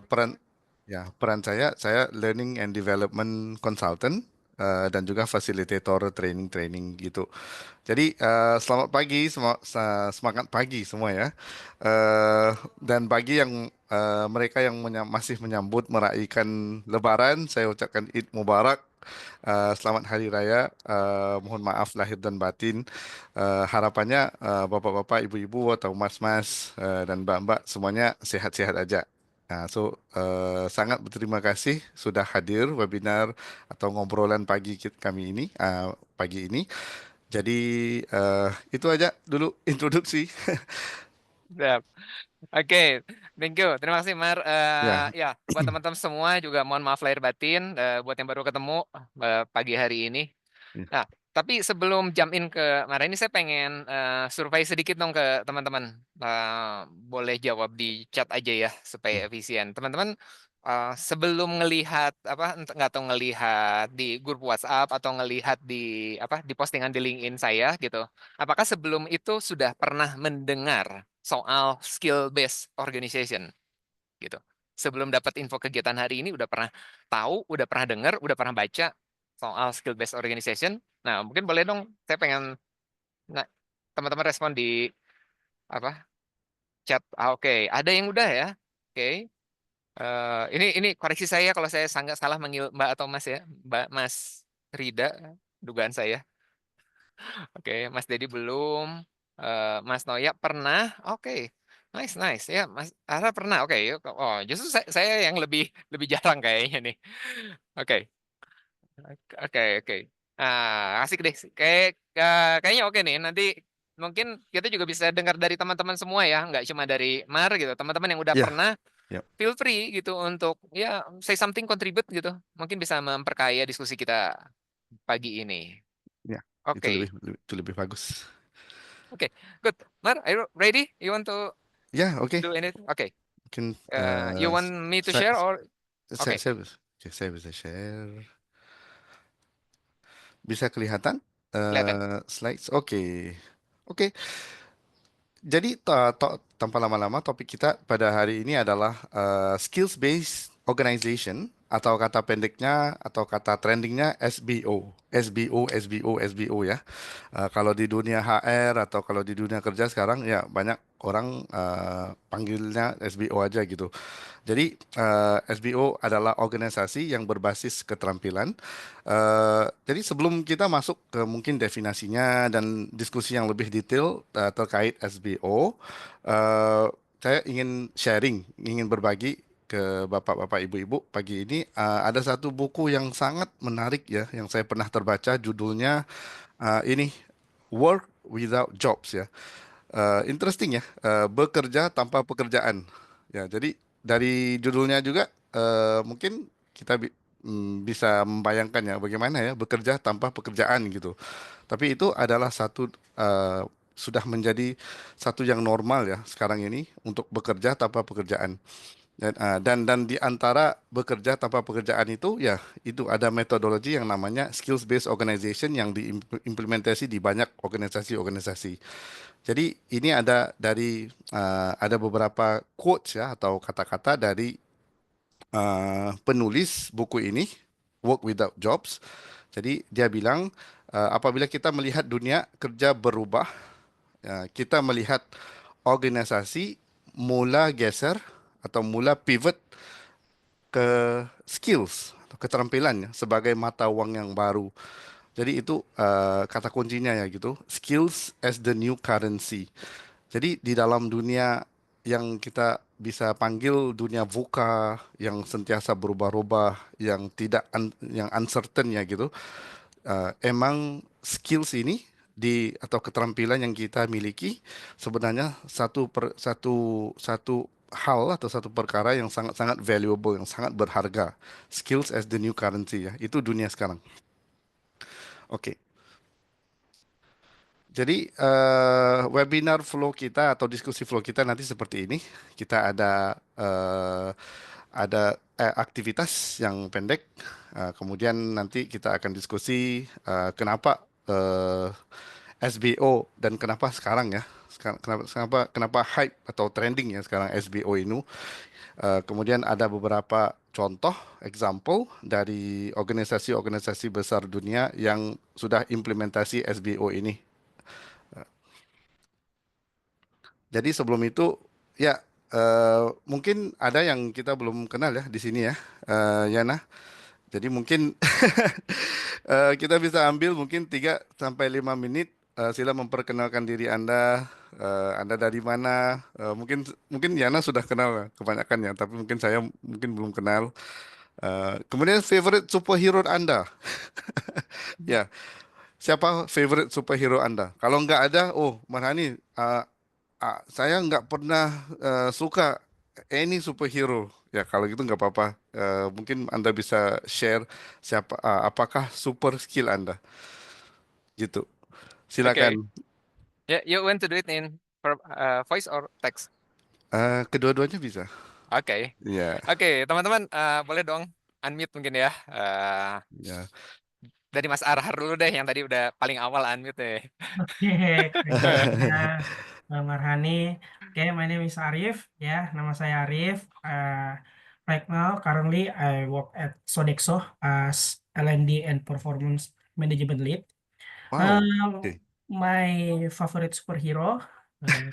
Peran peran saya learning and development consultant dan juga fasilitator training-training gitu. Jadi selamat pagi, semangat pagi semua ya. Dan bagi yang mereka yang masih menyambut meraihkan Lebaran, saya ucapkan Id Mubarak. Selamat Hari Raya. Mohon maaf lahir dan batin. Harapannya bapak-bapak, ibu-ibu atau mas-mas dan mbak-mbak semuanya sehat-sehat aja. Nah, sangat berterima kasih sudah hadir webinar atau ngobrolan pagi kami ini pagi ini. Jadi itu aja dulu introduksi. Siap. Oke, thank you. Terima kasih, Mar. Ya, Ya, buat teman-teman semua juga mohon maaf lahir batin. Buat yang baru ketemu pagi hari ini. ya, Nah, tapi sebelum jump in ke Mara ini saya pengen survei sedikit dong ke teman-teman. Boleh jawab di chat aja ya supaya hmm, efisien. Teman-teman sebelum ngelihat apa nggak tahu ngelihat di grup WhatsApp atau ngelihat di di postingan di LinkedIn saya gitu. Apakah sebelum itu sudah pernah mendengar soal skill based organization gitu? Sebelum dapat info kegiatan hari ini udah pernah tahu, udah pernah dengar, udah pernah baca soal skill based organization. Nah, mungkin boleh dong, saya pengen nah, teman-teman respon di apa chat. Oke, ada yang udah ya. Oke. Ini koreksi saya kalau saya sangat salah manggil Mbak atau Mas ya. Mbak Mas Rida, dugaan saya. Oke, Mas Dedi belum. Mas Noya pernah. Oke. Nice, nice. Ya, Mas Ara pernah. Oke, yuk. Oh, justru saya yang lebih lebih jarang kayaknya nih. Oke. Oke, oke. Asik deh. Kayaknya oke nih. Nanti mungkin kita juga bisa dengar dari teman-teman semua ya, nggak cuma dari Mar gitu. Teman-teman yang udah ya, pernah, ya, feel free gitu untuk ya say something contribute gitu. Mungkin bisa memperkaya diskusi kita pagi ini. ya. Itu Oke, itu lebih bagus. oke, good. Mar, are you ready? You want to Ya, oke. do anything? Okay. Mungkin You want me to saya share or saya okay? saya, saya bisa share. Bisa kelihatan Kelihatan. slides? Oke. Oke. Jadi tanpa lama-lama topik kita pada hari ini adalah skills based organization atau kata pendeknya atau kata trendingnya SBO. SBO, SBO, SBO ya. Kalau di dunia HR atau kalau di dunia kerja sekarang ya banyak orang panggilnya SBO aja gitu. Jadi SBO adalah organisasi yang berbasis keterampilan. Jadi sebelum kita masuk ke mungkin definisinya dan diskusi yang lebih detail terkait SBO, eh, saya ingin sharing, ingin berbagi ke bapak-bapak, ibu-ibu pagi ini. Ada satu buku yang sangat menarik ya, yang saya pernah terbaca. Judulnya ini Work Without Jobs ya. Interesting ya, bekerja tanpa pekerjaan. Ya, jadi dari judulnya juga mungkin kita bisa membayangkan ya bagaimana ya bekerja tanpa pekerjaan gitu. Tapi itu adalah sudah menjadi satu yang normal ya sekarang ini untuk bekerja tanpa pekerjaan. Dan di antara bekerja tanpa pekerjaan itu ya itu ada metodologi yang namanya skills based organization yang diimplementasi di banyak organisasi-organisasi. Jadi ini ada beberapa quotes ya atau kata-kata dari penulis buku ini Work Without Jobs. Jadi dia bilang apabila kita melihat dunia kerja berubah, kita melihat organisasi mula geser atau mula pivot ke skills atau keterampilan ya, sebagai mata uang yang baru. Jadi itu kata kuncinya ya gitu, skills as the new currency. Jadi di dalam dunia yang kita bisa panggil dunia VUCA yang sentiasa berubah-ubah, yang uncertain ya gitu, emang skills ini atau keterampilan yang kita miliki sebenarnya satu hal atau satu perkara yang sangat-sangat valuable, yang sangat berharga. Skills as the new currency ya, itu dunia sekarang. Oke. Jadi webinar flow kita atau diskusi flow kita nanti seperti ini. Kita ada aktivitas yang pendek. Kemudian nanti kita akan diskusi kenapa SBO dan kenapa sekarang ya. Kenapa hype atau trending ya sekarang SBO ini. Kemudian ada beberapa contoh, example dari organisasi-organisasi besar dunia yang sudah implementasi SBO ini. Jadi sebelum itu, ya mungkin ada yang kita belum kenal ya di sini ya, Yana. Jadi mungkin kita bisa ambil mungkin 3 sampai 5 menit. Sila memperkenalkan diri Anda. Anda dari mana? Mungkin Yana sudah kenal lah kebanyakan ya, tapi mungkin saya mungkin belum kenal. Kemudian favorite superhero Anda. Ya, siapa favorite superhero Anda? Kalau nggak ada, oh Marhani, saya nggak pernah suka any superhero. Ya kalau gitu nggak apa-apa. Mungkin Anda bisa share apakah super skill Anda gitu. Okay. Silakan. Yeah, you want to do it in voice or text? Kedua-duanya bisa. Oke. Ya, Oke, teman-teman, boleh dong unmute mungkin ya. ya. Dari Mas Arhar dulu deh yang tadi udah paling awal unmute deh. Oke, terima kasih ya, Bang Marhani. Oke, my name is Arif. Ya, nama saya Arif. Right now, currently I work at Sodexo as L&D and Performance Management Lead. Wow. Um, Oke. my favorite superhero, uh,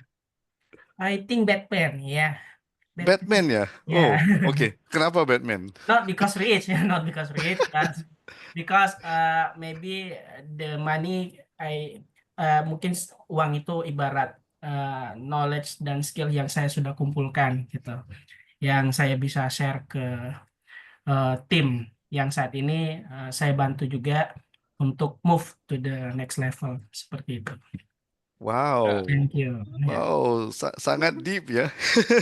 I think Batman. Ya, Batman. Batman ya. Ya, Oh, oke. Kenapa Batman? not because rich, not because rich, but because maybe the money mungkin uang itu ibarat knowledge dan skill yang saya sudah kumpulkan gitu, yang saya bisa share ke tim yang saat ini saya bantu juga untuk move to the next level seperti itu. Wow. Thank you. Ya. Wow, sangat deep ya.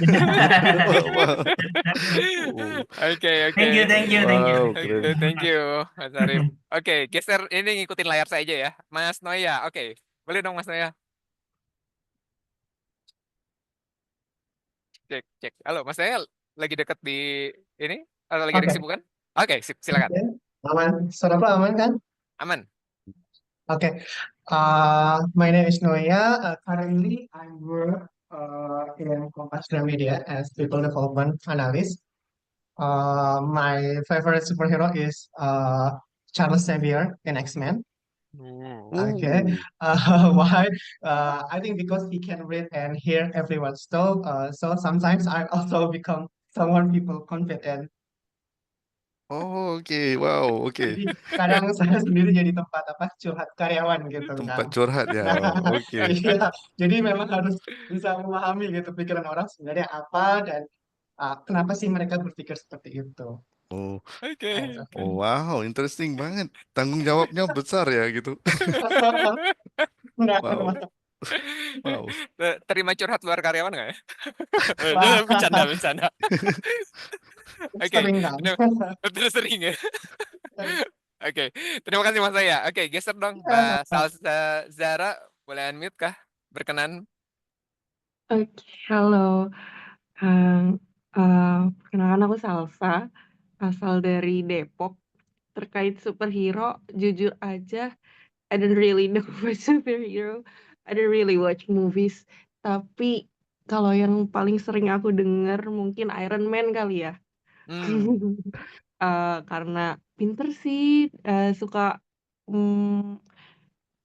Wow, wow. Oh, Oke, oke. Thank you, thank you, thank you. wow, Oke, keren. thank you, Mas Arif. Oke, geser ini ngikutin layar saya aja ya. Mas Noya, oke. Boleh dong Mas Noya. Cek, cek. Halo, Mas Noya lagi deket di ini? Atau lagi ada Oke, kesibukan? Oke, silakan. oke. Aman. Suara apa aman kan? Aman. Oke. My name is Noya. Currently, I work in Kompas Gramedia as people development analyst. My favorite superhero is Charles Xavier in X-Men. Okay. Oh, Why? I think because he can read and hear everyone's talk. So sometimes I also become someone people confident. oh, oke, wow, oke. Jadi kadang saya sendiri jadi tempat apa curhat karyawan gitu kan. Tempat curhat ya, Nah, oh, oke. iya, jadi memang harus bisa memahami gitu pikiran orang sebenarnya apa dan kenapa sih mereka berpikir seperti itu. Oh, Oke. oh, wow, interesting banget. Tanggung jawabnya besar ya gitu. Nah, Wow, wow. Terima curhat luar karyawan nggak ya? wah, Bercanda, bercanda. Oke, sering kan. terus sering ya. Oke, terima kasih Mas Saya. Oke, geser dong Mbak Ya, Salsa Zara, boleh unmute kah? Berkenan. Oke, halo. Um, Perkenalkan aku Salsa, asal dari Depok. Terkait superhero, jujur aja, I don't really know what superhero. I don't really watch movies. Tapi kalau yang paling sering aku denger mungkin Iron Man kali ya. Hmm. Karena pinter sih, suka mm,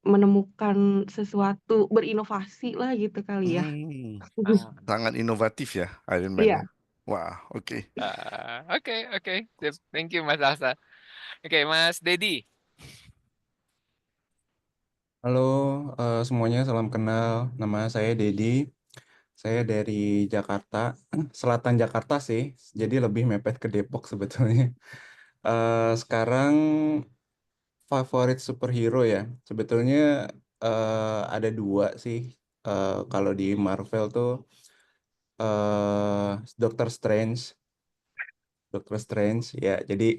menemukan sesuatu, berinovasi lah gitu kali ya. Hmm, Ah, sangat inovatif ya Iron Man ya. Iya. Wah, oke. oke, oke. Sip. Thank you Mas Salsa. Oke, Mas Dedi. Halo semuanya, salam kenal. Nama saya Dedi. Saya dari Jakarta, selatan Jakarta sih. Jadi lebih mepet ke Depok sebetulnya. Sekarang favorit superhero ya. Sebetulnya ada dua sih. Kalau di Marvel tuh Doctor Strange, Doctor Strange ya. Jadi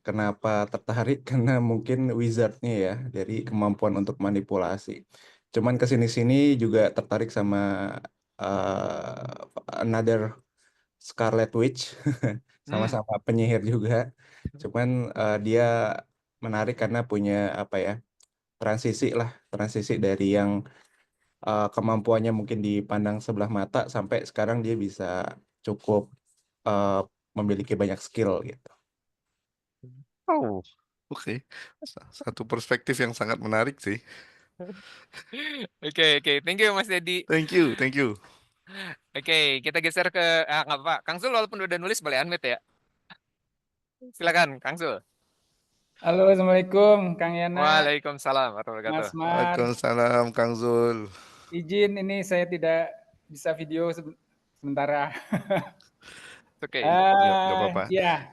kenapa tertarik? Karena mungkin wizardnya ya, dari kemampuan untuk manipulasi. Cuman kesini-sini juga tertarik sama another Scarlet Witch, Hmm. sama-sama penyihir juga. Cuman dia menarik karena punya apa ya, transisi dari yang kemampuannya mungkin dipandang sebelah mata sampai sekarang dia bisa cukup memiliki banyak skill gitu. Oh, oke. Satu perspektif yang sangat menarik sih. Oke, oke. Thank you, Mas Dedi. Thank you, thank you. Oke, kita geser ke nggak apa. Kang Sul walaupun udah nulis boleh unmute ya. Silakan, Kang Sul. Halo, Assalamualaikum, Kang Yana, Waalaikumsalam warahmatullahi Mas wabarakatuh. Mar. Waalaikumsalam, Kang Zul. Izin ini saya tidak bisa video sementara. Oke. Nggak apa-apa. Ya,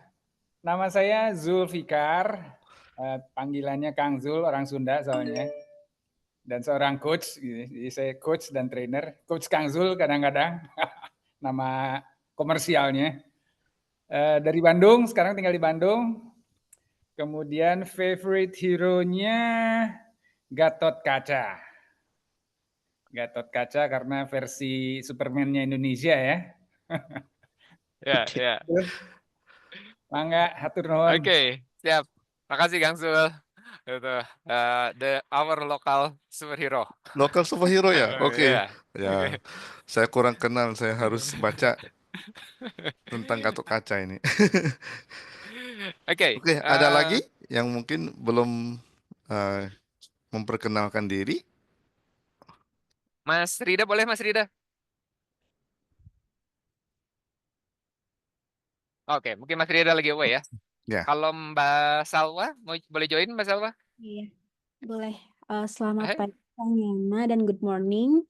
nama saya Zulfikar, panggilannya Kang Zul, orang Sunda soalnya, dan seorang coach. Jadi saya coach dan trainer, Coach Kang Zul kadang-kadang, nama komersialnya. Dari Bandung, sekarang tinggal di Bandung. Kemudian favorite hero-nya Gatot Kaca. Gatot Kaca karena versi Superman-nya Indonesia ya. Ya, ya. Mangga, hatur nuhun. Oke, siap. Makasih Kang Sul. Itu our local superhero. Local superhero ya? Oke. Iya. Ya, saya kurang kenal. Saya harus baca tentang Gatot Kaca ini. Oke. Oke, ada lagi yang mungkin belum memperkenalkan diri? Mas Rida boleh Mas Rida? Oke, mungkin Mas Rida lagi away ya. Ya. Kalau Mbak Salwa boleh join Mbak Salwa? Iya, boleh. Selamat Hai. pagi, Kang Yana, dan good morning,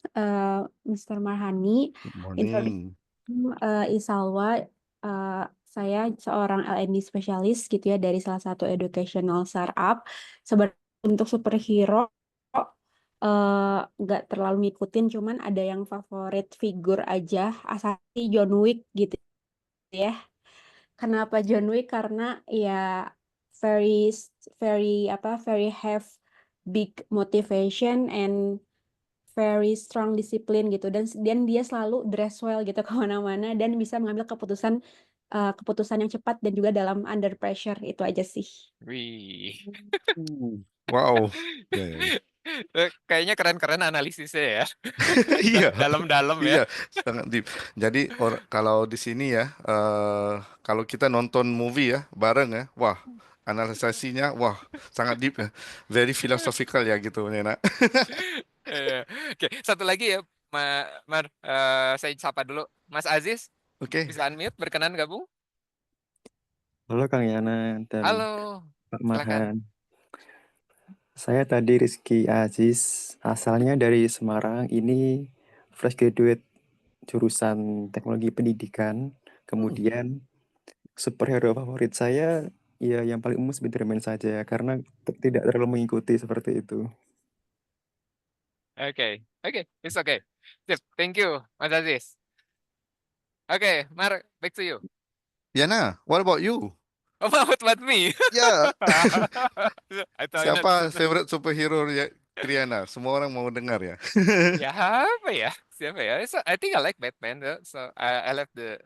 Mr. Marhani. Good Introduction, morning. Isalwa, saya seorang L&D spesialis gitu ya dari salah satu educational startup. Untuk superhero, nggak terlalu ngikutin, cuman ada yang favorit figur aja, asal John Wick gitu ya. Kenapa John Wick? Karena ya very very have big motivation and very strong discipline gitu, dan dia selalu dress well gitu kemana-mana dan bisa mengambil keputusan yang cepat dan juga dalam under pressure. Itu aja sih. Wih. Wow. Ya, ya, ya. Kayaknya keren-keren analisisnya ya. Iya. Dalam-dalam ya. Iya, sangat deep. Jadi kalau di sini ya, kalau kita nonton movie ya bareng ya, wah, analisasinya wah sangat deep ya, very philosophical ya gitu, Nena. Iya. Oke, satu lagi ya, Mar, saya sapa dulu. Mas Aziz, Oke. bisa unmute, berkenan gabung? Halo Kang Yana dan Halo, Pak silakan. Marhan. Saya tadi Rizky Aziz, asalnya dari Semarang. Ini fresh graduate jurusan teknologi pendidikan. Kemudian superhero favorit saya ya yang paling umum Spiderman saja karena tidak terlalu mengikuti seperti itu. Oke, it's okay. Sip, thank you, Mas Aziz. Oke, Mar, back to you. Yana, what about you? Oh, what about me? Ya, I thought siapa favorite superhero ya Kriana? Semua orang mau dengar ya. ya apa ya? Siapa ya? So, I think I like Batman. So I love the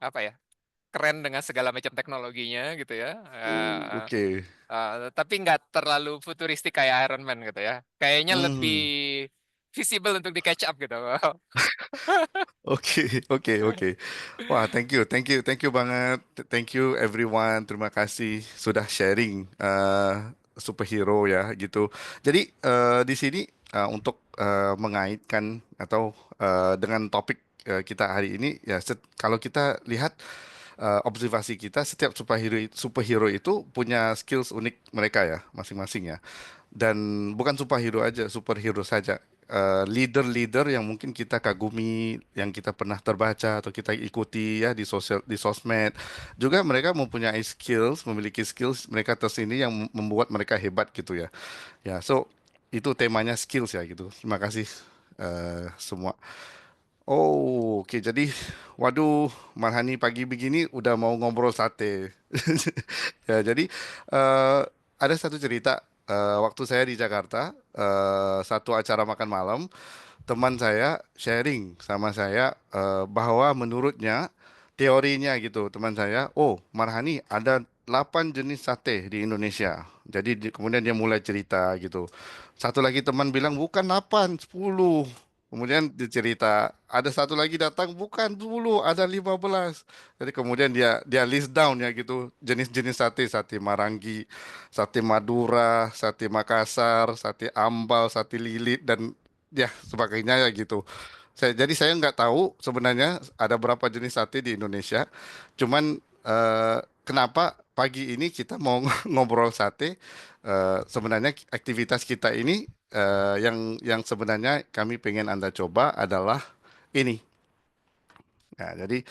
apa ya? Keren dengan segala macam teknologinya gitu ya. Oke. Tapi nggak terlalu futuristik kayak Iron Man gitu ya. Kayaknya lebih visible untuk di catch up gitu. Oke. Wah, thank you banget. Thank you everyone. Terima kasih sudah sharing superhero ya gitu. Jadi di sini untuk mengaitkan atau dengan topik kita hari ini ya, kalau kita lihat observasi kita, setiap superhero itu punya skills unik mereka ya, masing-masing ya. Dan bukan superhero saja. Leader-leader yang mungkin kita kagumi, yang kita pernah terbaca atau kita ikuti ya di sosmed, juga mereka memiliki skills mereka tersendiri yang membuat mereka hebat gitu ya. Ya, so itu temanya skills ya gitu. Terima kasih semua. Oh, oke. Jadi, waduh, Marhani pagi begini udah mau ngobrol sate. Ya, jadi ada satu cerita waktu saya di Jakarta, satu acara makan malam, teman saya sharing sama saya bahwa menurutnya teorinya gitu, teman saya, oh, Marhani ada 8 jenis sate di Indonesia. Jadi kemudian dia mulai cerita gitu. Satu lagi teman bilang bukan 8, 10. Kemudian dia cerita, ada satu lagi datang, bukan 10, ada 15. Jadi kemudian dia list down ya gitu, jenis-jenis sate, sate Marangi, sate Madura, sate Makassar, sate Ambal, sate Lilit dan ya sebagainya ya gitu. Jadi saya nggak tahu sebenarnya ada berapa jenis sate di Indonesia. Cuman kenapa pagi ini kita mau ngobrol sate? Sebenarnya aktivitas kita ini yang sebenarnya kami pengen Anda coba adalah ini. Nah, jadi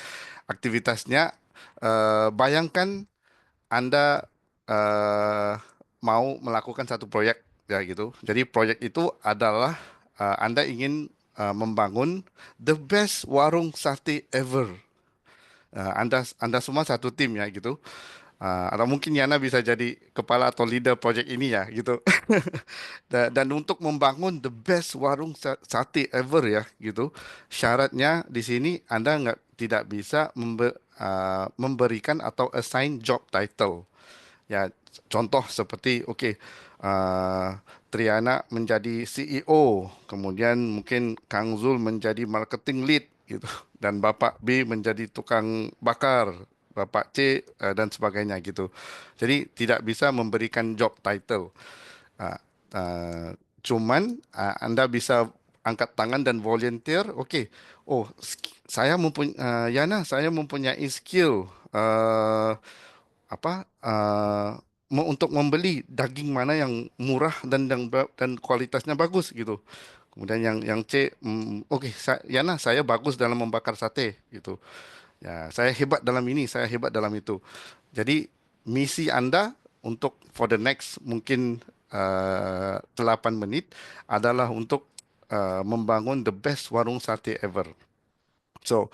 aktivitasnya bayangkan Anda mau melakukan satu proyek ya gitu. Jadi proyek itu adalah Anda ingin membangun the best warung sate ever. Anda semua satu tim ya gitu. Atau mungkin Yana bisa jadi kepala atau leader project ini ya gitu. Dan untuk membangun the best warung sate ever ya gitu. Syaratnya di sini Anda tidak bisa memberikan atau assign job title. Ya, contoh seperti Triana menjadi CEO, kemudian mungkin Kang Zul menjadi marketing lead gitu dan Bapak B menjadi tukang bakar, Bapak C dan sebagainya gitu. Jadi tidak bisa memberikan job title. Ah, cuman Anda bisa angkat tangan dan volunteer. Oke, oh Yana, saya mempunyai skill untuk membeli daging mana yang murah dan kualitasnya bagus gitu. Kemudian yang C, oke, Yana, saya bagus dalam membakar sate gitu. Ya, saya hebat dalam ini, saya hebat dalam itu. Jadi misi Anda untuk for the next mungkin 8 menit adalah untuk membangun the best warung sate ever. So,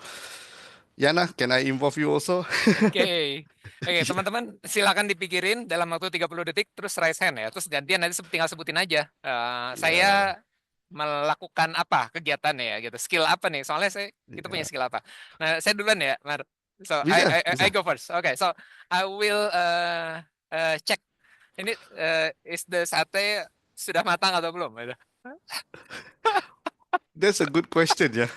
Yana, can I involve you also? Oke. Oke, teman-teman silakan dipikirin dalam waktu 30 detik terus raise hand ya. Terus gantian nanti tinggal sebutin aja. Saya melakukan apa kegiatannya ya gitu. Skill apa nih? Soalnya kita punya skill apa. Nah, saya duluan ya, Mar. So Bisa, I go first. Okay, so I will check ini is the sate sudah matang atau belum? Gitu. That's a good question ya.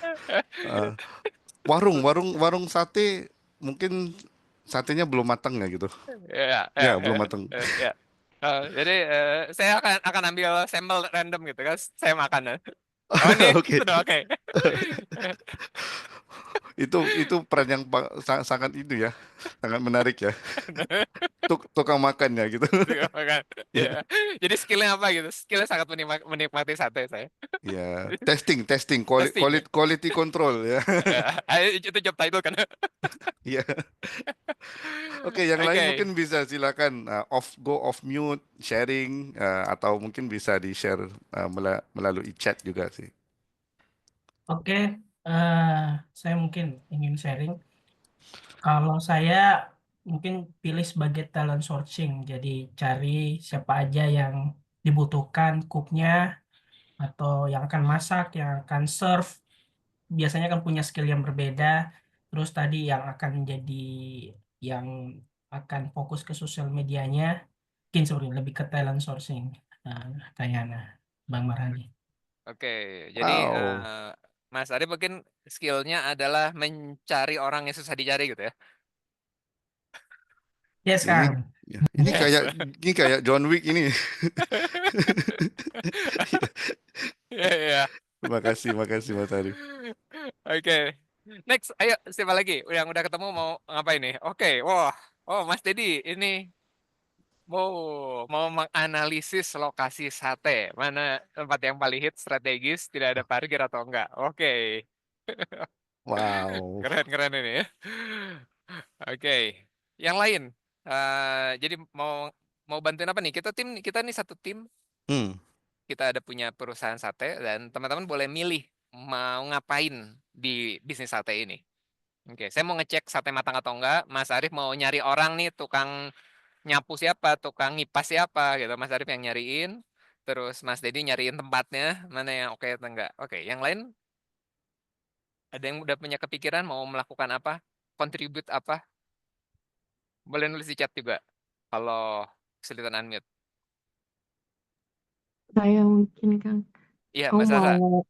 Warung sate mungkin satenya belum matang ya gitu. Ya, Ya, belum matang. ya. Jadi saya akan ambil sampel random gitu kan, saya makan. Oh ini Oke. sudah oke. Itu peran yang sangat itu ya, sangat menarik ya. Tukang makan ya gitu. Ya. Jadi skillnya apa gitu? Skillnya sangat menikmati sate saya. Ya, testing, Testing, ya. quality control ya. Itu job title kan. Iya. Oke, yang lain Oke. mungkin bisa silakan go off mute, sharing atau mungkin bisa di-share melalui chat juga sih. Oke, saya mungkin ingin sharing. Kalau saya mungkin pilih sebagai talent sourcing, jadi cari siapa aja yang dibutuhkan cooknya atau yang akan masak, yang akan serve. Biasanya kan punya skill yang berbeda. Terus tadi yang akan jadi yang akan fokus ke sosial medianya, mungkin sebenarnya lebih ke talent sourcing. Kayaknya Bang Marhali. Oke, jadi Wow. Mas Ari mungkin skillnya adalah mencari orang yang susah dicari gitu ya. Yes, Ini Kang. ini Yes. kayak John Wick ini. Iya. Makasih Mas Arif. Oke. Next, ayo siapa lagi yang udah ketemu mau ngapain nih? Oke, wah. Oh, Mas Dedi ini mau menganalisis lokasi sate. Mana tempat yang paling hit strategis, tidak ada parkir atau enggak. Oke. Wow. Keren ini ya. Oke. Yang lain. Jadi mau bantuin apa nih? Kita nih satu tim. Kita ada punya perusahaan sate dan teman-teman boleh milih mau ngapain di bisnis sate ini. Oke, saya mau ngecek sate matang atau enggak. Mas Arief mau nyari orang nih, tukang nyapu siapa, tukang ngipas siapa gitu. Mas Arief yang nyariin. Terus Mas Dedi nyariin tempatnya, mana yang oke atau enggak. Oke, yang lain ada yang udah punya kepikiran mau melakukan apa? Contribute apa? Boleh nulis di chat juga. Kalau kesulitan unmute. Saya mungkin, Kang. Iya, Aku Mas Sasa. mau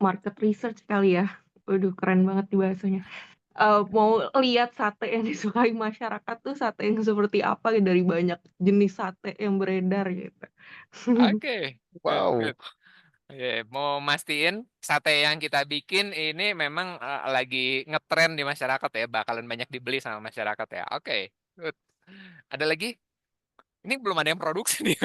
market research kali ya. Waduh, keren banget nih bahasanya. Mau lihat sate yang disukai masyarakat tuh sate yang seperti apa dari banyak jenis sate yang beredar gitu. Oke, good, Wow. good. Oke, mau mastiin sate yang kita bikin ini memang lagi ngetren di masyarakat ya, bakalan banyak dibeli sama masyarakat ya. Oke, good. Ada lagi? Ini belum ada yang produksi nih.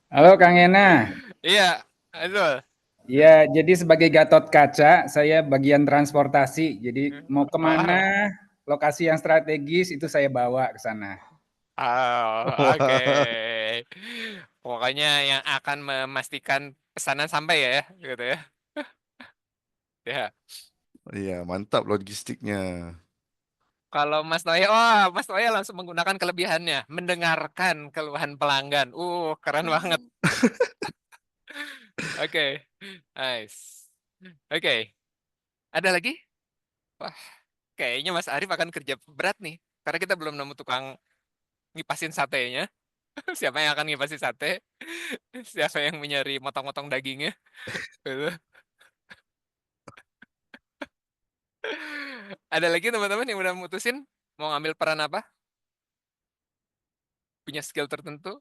Halo Kang Ena. Iya, betul. Ya, jadi sebagai Gatot Kaca, saya bagian transportasi. Jadi mau Wah. kemana, lokasi yang strategis itu saya bawa ke sana. Oh, oke. Wah. Pokoknya yang akan memastikan pesanan sampai ya, gitu ya. Ya. Iya, mantap logistiknya. Kalau Mas Toya, wah, Mas Toya langsung menggunakan kelebihannya, mendengarkan keluhan pelanggan. Keren banget. Oke, nice. Oke, ada lagi? Wah, kayaknya Mas Arif akan kerja berat nih, karena kita belum nemu tukang ngipasin satenya. Siapa yang akan ngipasin sate? Siapa yang menyari motong-motong dagingnya? Gitu. Ada lagi teman-teman yang udah mutusin mau ngambil peran apa? Punya skill tertentu?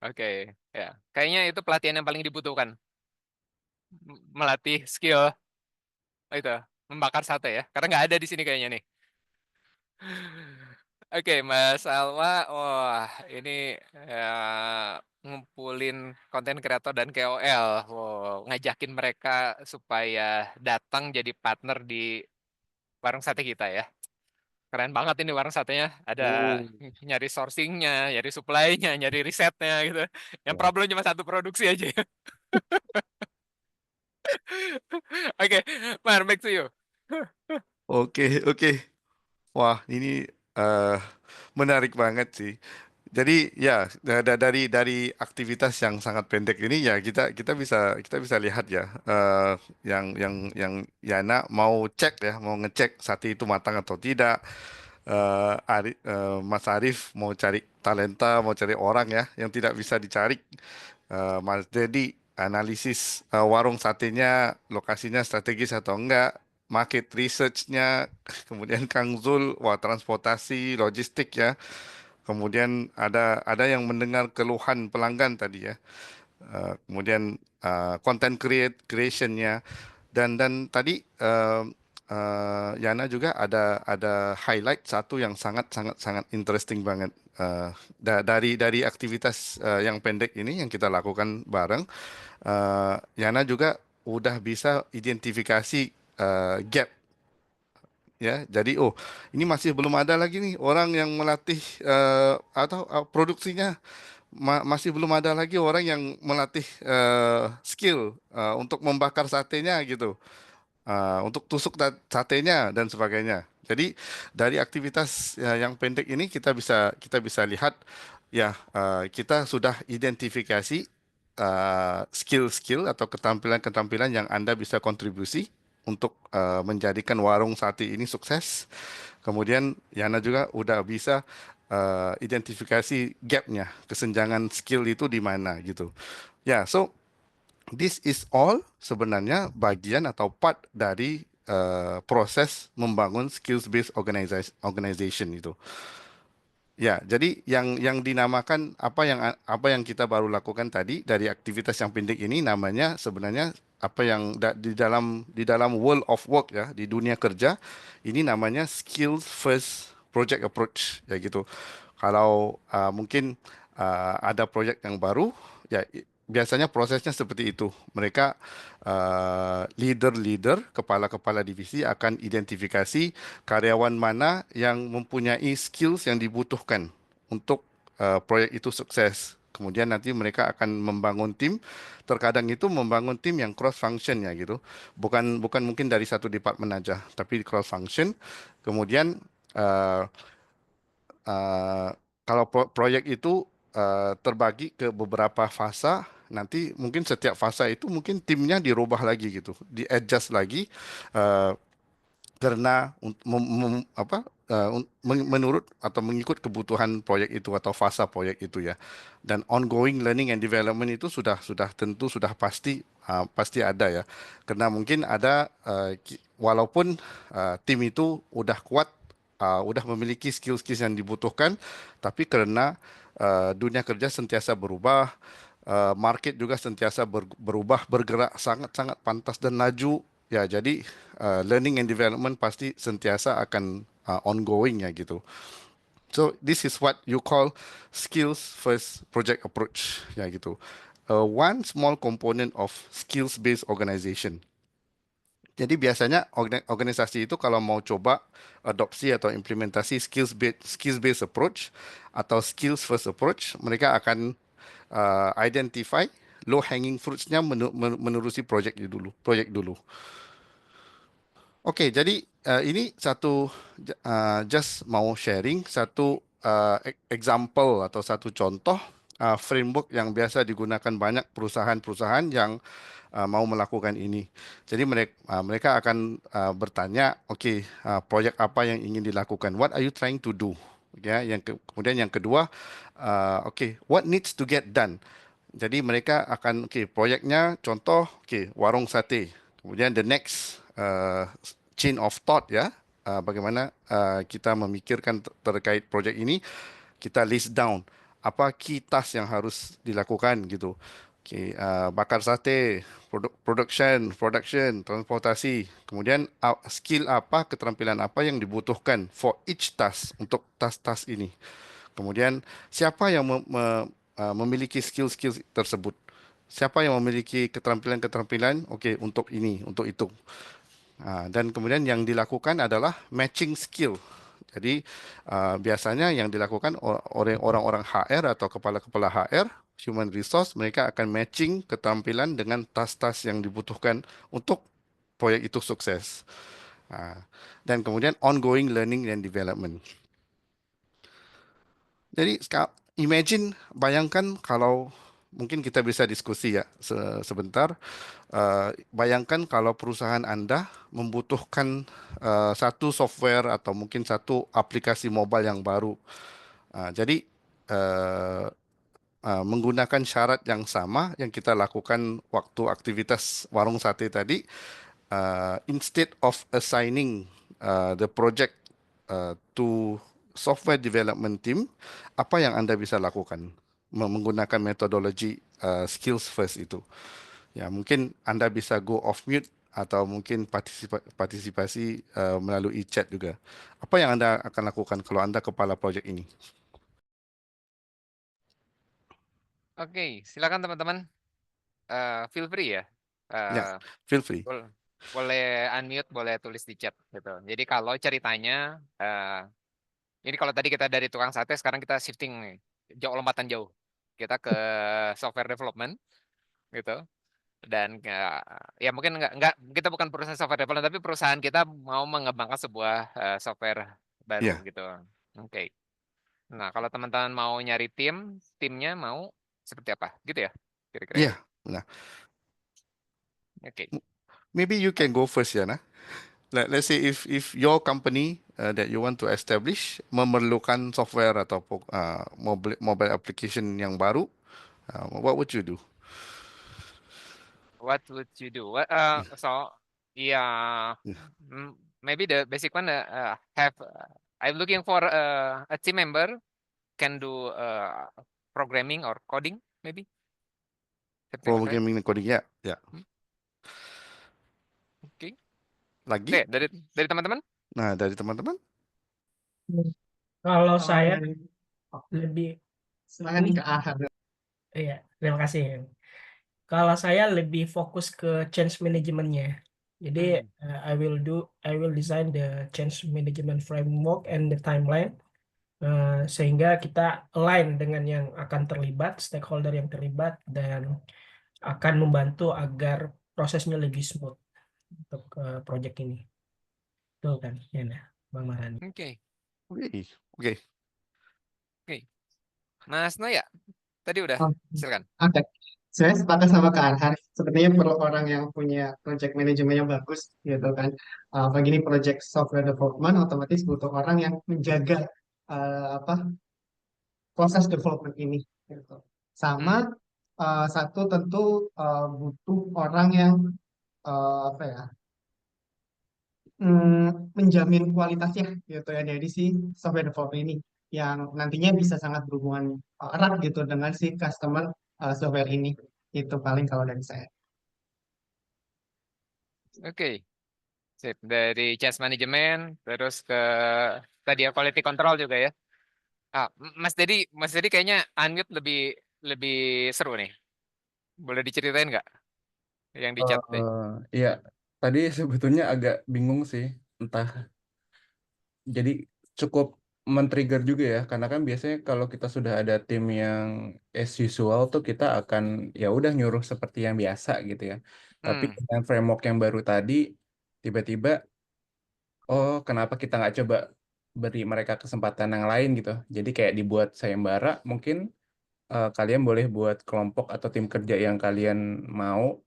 Oke, ya. Kayaknya itu pelatihan yang paling dibutuhkan. Melatih skill itu membakar sate ya. Karena nggak ada di sini kayaknya nih. Oke, Mas Alwa, wah ini ya, ngumpulin konten kreator dan KOL, wow, ngajakin mereka supaya datang jadi partner di warung sate kita ya. Keren banget ini warung satenya. Ada Oh. nyari sourcingnya, nyari supply-nya, nyari risetnya gitu. Yang Wah. problem cuma satu produksi aja. Oke, Mar, back to you. Oke, oke. Wah, ini eh, menarik banget sih. Jadi ya dari aktivitas yang sangat pendek ini ya kita bisa lihat ya yang Yana mau cek ya mau ngecek sate itu matang atau tidak. Mas Arif mau cari talenta mau cari orang ya yang tidak bisa dicari. Mas Dedi analisis warung satenya lokasinya strategis atau enggak. Market research-nya, kemudian Kang Zul, wah transportasi, logistik ya. Kemudian ada yang mendengar keluhan pelanggan tadi ya. Kemudian content creation-nya dan tadi Yana juga ada highlight satu yang sangat sangat sangat interesting banget. Dari aktivitas yang pendek ini yang kita lakukan bareng, Yana juga udah bisa identifikasi gap ya. Jadi ini masih belum ada lagi nih orang yang melatih atau produksinya masih belum ada lagi orang yang melatih skill untuk membakar satenya gitu. Untuk tusuk satenya dan sebagainya. Jadi dari aktivitas yang pendek ini kita bisa lihat ya kita sudah identifikasi skill-skill atau ketampilan-ketampilan yang Anda bisa kontribusi untuk menjadikan warung sate ini sukses. Kemudian Yana juga udah bisa identifikasi gapnya, kesenjangan skill itu di mana gitu. Ya, so this is all sebenarnya bagian atau part dari proses membangun skills based organization itu. Ya, jadi yang dinamakan apa yang kita baru lakukan tadi dari aktivitas yang pendek ini namanya sebenarnya apa yang di dalam world of work ya, di dunia kerja ini namanya skills first project approach ya gitu. Kalau mungkin ada proyek yang baru ya biasanya prosesnya seperti itu. Mereka leader-leader, kepala-kepala divisi akan identifikasi karyawan mana yang mempunyai skills yang dibutuhkan untuk proyek itu sukses. Kemudian nanti mereka akan membangun tim. Terkadang itu membangun tim yang cross function ya gitu. Bukan mungkin dari satu departemen aja, tapi cross function. Kemudian eh, eh, kalau proyek itu terbagi ke beberapa fasa, nanti mungkin setiap fase itu mungkin timnya dirubah lagi gitu, di adjust lagi. eh, karena menurut atau mengikut kebutuhan proyek itu atau fasa proyek itu ya. Dan ongoing learning and development itu sudah tentu sudah pasti ada ya. Karena mungkin ada walaupun tim itu udah kuat, udah memiliki skill-skill yang dibutuhkan, tapi karena dunia kerja sentiasa berubah, market juga sentiasa berubah, bergerak sangat-sangat pantas dan laju. Ya, jadi learning and development pasti sentiasa akan ongoing ya gitu. So this is what you call skills first project approach ya gitu. One small component of skills based organization. Jadi biasanya organisasi itu kalau mau coba adopsi atau implementasi skills based approach atau skills first approach, mereka akan identify low hanging fruits-nya menerusi project dulu. Oke, jadi ini satu just mau sharing satu example atau satu contoh framework yang biasa digunakan banyak perusahaan-perusahaan yang mau melakukan ini. Jadi mereka akan bertanya, oke, proyek apa yang ingin dilakukan? What are you trying to do? Ya, kemudian yang kedua, oke, what needs to get done? Jadi mereka akan, oke, proyeknya contoh, oke, warung sate. Kemudian the next chain of thought ya, bagaimana kita memikirkan terkait proyek ini, kita list down apa key task yang harus dilakukan gitu. Oke, bakar sate, production, transportasi. Kemudian skill apa, keterampilan apa yang dibutuhkan for each task untuk task-task ini. Kemudian siapa yang memiliki skill-skill tersebut? Siapa yang memiliki keterampilan-keterampilan? Oke, untuk ini, untuk itu. Dan kemudian yang dilakukan adalah matching skill. Jadi biasanya yang dilakukan oleh orang-orang HR atau kepala-kepala HR, human resource, mereka akan matching keterampilan dengan task-task yang dibutuhkan untuk proyek itu sukses. Dan kemudian ongoing learning and development. Jadi bayangkan kalau mungkin kita bisa diskusi ya sebentar. Bayangkan kalau perusahaan Anda membutuhkan satu software atau mungkin satu aplikasi mobile yang baru. Jadi menggunakan syarat yang sama yang kita lakukan waktu aktivitas warung sate tadi, instead of assigning the project to software development team, apa yang Anda bisa lakukan menggunakan metodologi skills first itu? Ya, mungkin Anda bisa go off mute atau mungkin partisipasi melalui chat juga. Apa yang Anda akan lakukan kalau Anda kepala proyek ini? Oke, silakan teman-teman. Feel free ya. Ya, feel free. Boleh unmute, boleh tulis di chat gitu. Jadi kalau ceritanya, ini kalau tadi kita dari tukang sate, sekarang kita shifting nih, lompatan jauh. Kita ke software development gitu. Dan ya mungkin nggak kita bukan perusahaan software development, tapi perusahaan kita mau mengembangkan sebuah software baru gitu. Oke. Nah, kalau teman-teman mau nyari timnya mau seperti apa gitu ya kira-kira. Iya, nah. Oke. Maybe you can go first ya, nah. Let's say if your company that you want to establish memerlukan software atau mobile application yang baru, what would you do? What would you do? So yeah, maybe the basic one I'm looking for a team member can do programming or coding maybe. Programming and coding ya. Oke. Lagi? Oke, dari teman-teman? Nah, dari teman-teman? Kalau saya lebih Silakan ke Ahad. Iya, terima kasih. Kalau saya lebih fokus ke change manajemennya. Jadi I will design the change management framework and the timeline sehingga kita align dengan yang akan terlibat, stakeholder yang terlibat, dan akan membantu agar prosesnya lebih smooth untuk project ini. Betul kan, ya, Bang Marani? Oke. Oke. Mas Noya, tadi udah, silakan. Oke. Saya sepakat sama Kak Arhan. Sepertinya perlu orang yang punya project management yang bagus gitu kan. Apalagi ini project software development, otomatis butuh orang yang menjaga apa proses development ini. Gitu. Sama Hmm. satu tentu butuh orang yang apa ya menjamin kualitasnya gitu ya dari si software developer ini yang nantinya bisa sangat berhubungan erat gitu dengan si customer software ini. Itu paling kalau dari saya. Oke, sip. Dari change management terus ke tadi ya quality control juga ya. Mas Dedi kayaknya unmute lebih lebih seru nih. Boleh diceritain nggak yang di chat teh? Iya, tadi sebetulnya agak bingung sih, entah. Jadi cukup men-trigger juga ya, karena kan biasanya kalau kita sudah ada tim yang as usual tuh kita akan ya udah nyuruh seperti yang biasa gitu ya. Tapi Hmm. dengan framework yang baru tadi, tiba-tiba, oh kenapa kita nggak coba beri mereka kesempatan yang lain gitu. Jadi kayak dibuat sayembara, mungkin kalian boleh buat kelompok atau tim kerja yang kalian mau.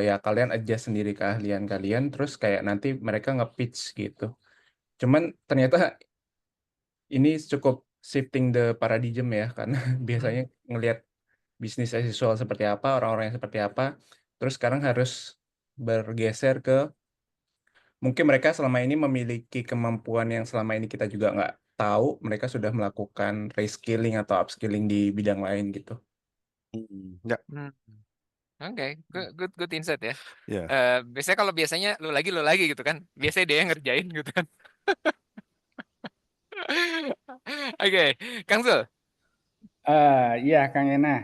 Ya kalian adjust sendiri keahlian kalian, terus kayak nanti mereka nge-pitch gitu. Cuman ternyata ini cukup shifting the paradigm ya, karena biasanya ngelihat bisnis as usual seperti apa, orang-orang yang seperti apa, terus sekarang harus bergeser ke mungkin mereka selama ini memiliki kemampuan yang selama ini kita juga nggak tahu, mereka sudah melakukan reskilling atau upskilling di bidang lain gitu. Ya, Hmm. Oke, good insight ya. ya. Biasanya lu lagi gitu kan. Biasanya dia yang ngerjain gitu kan. Oke, Kang Zul. Iya, Kang Ena,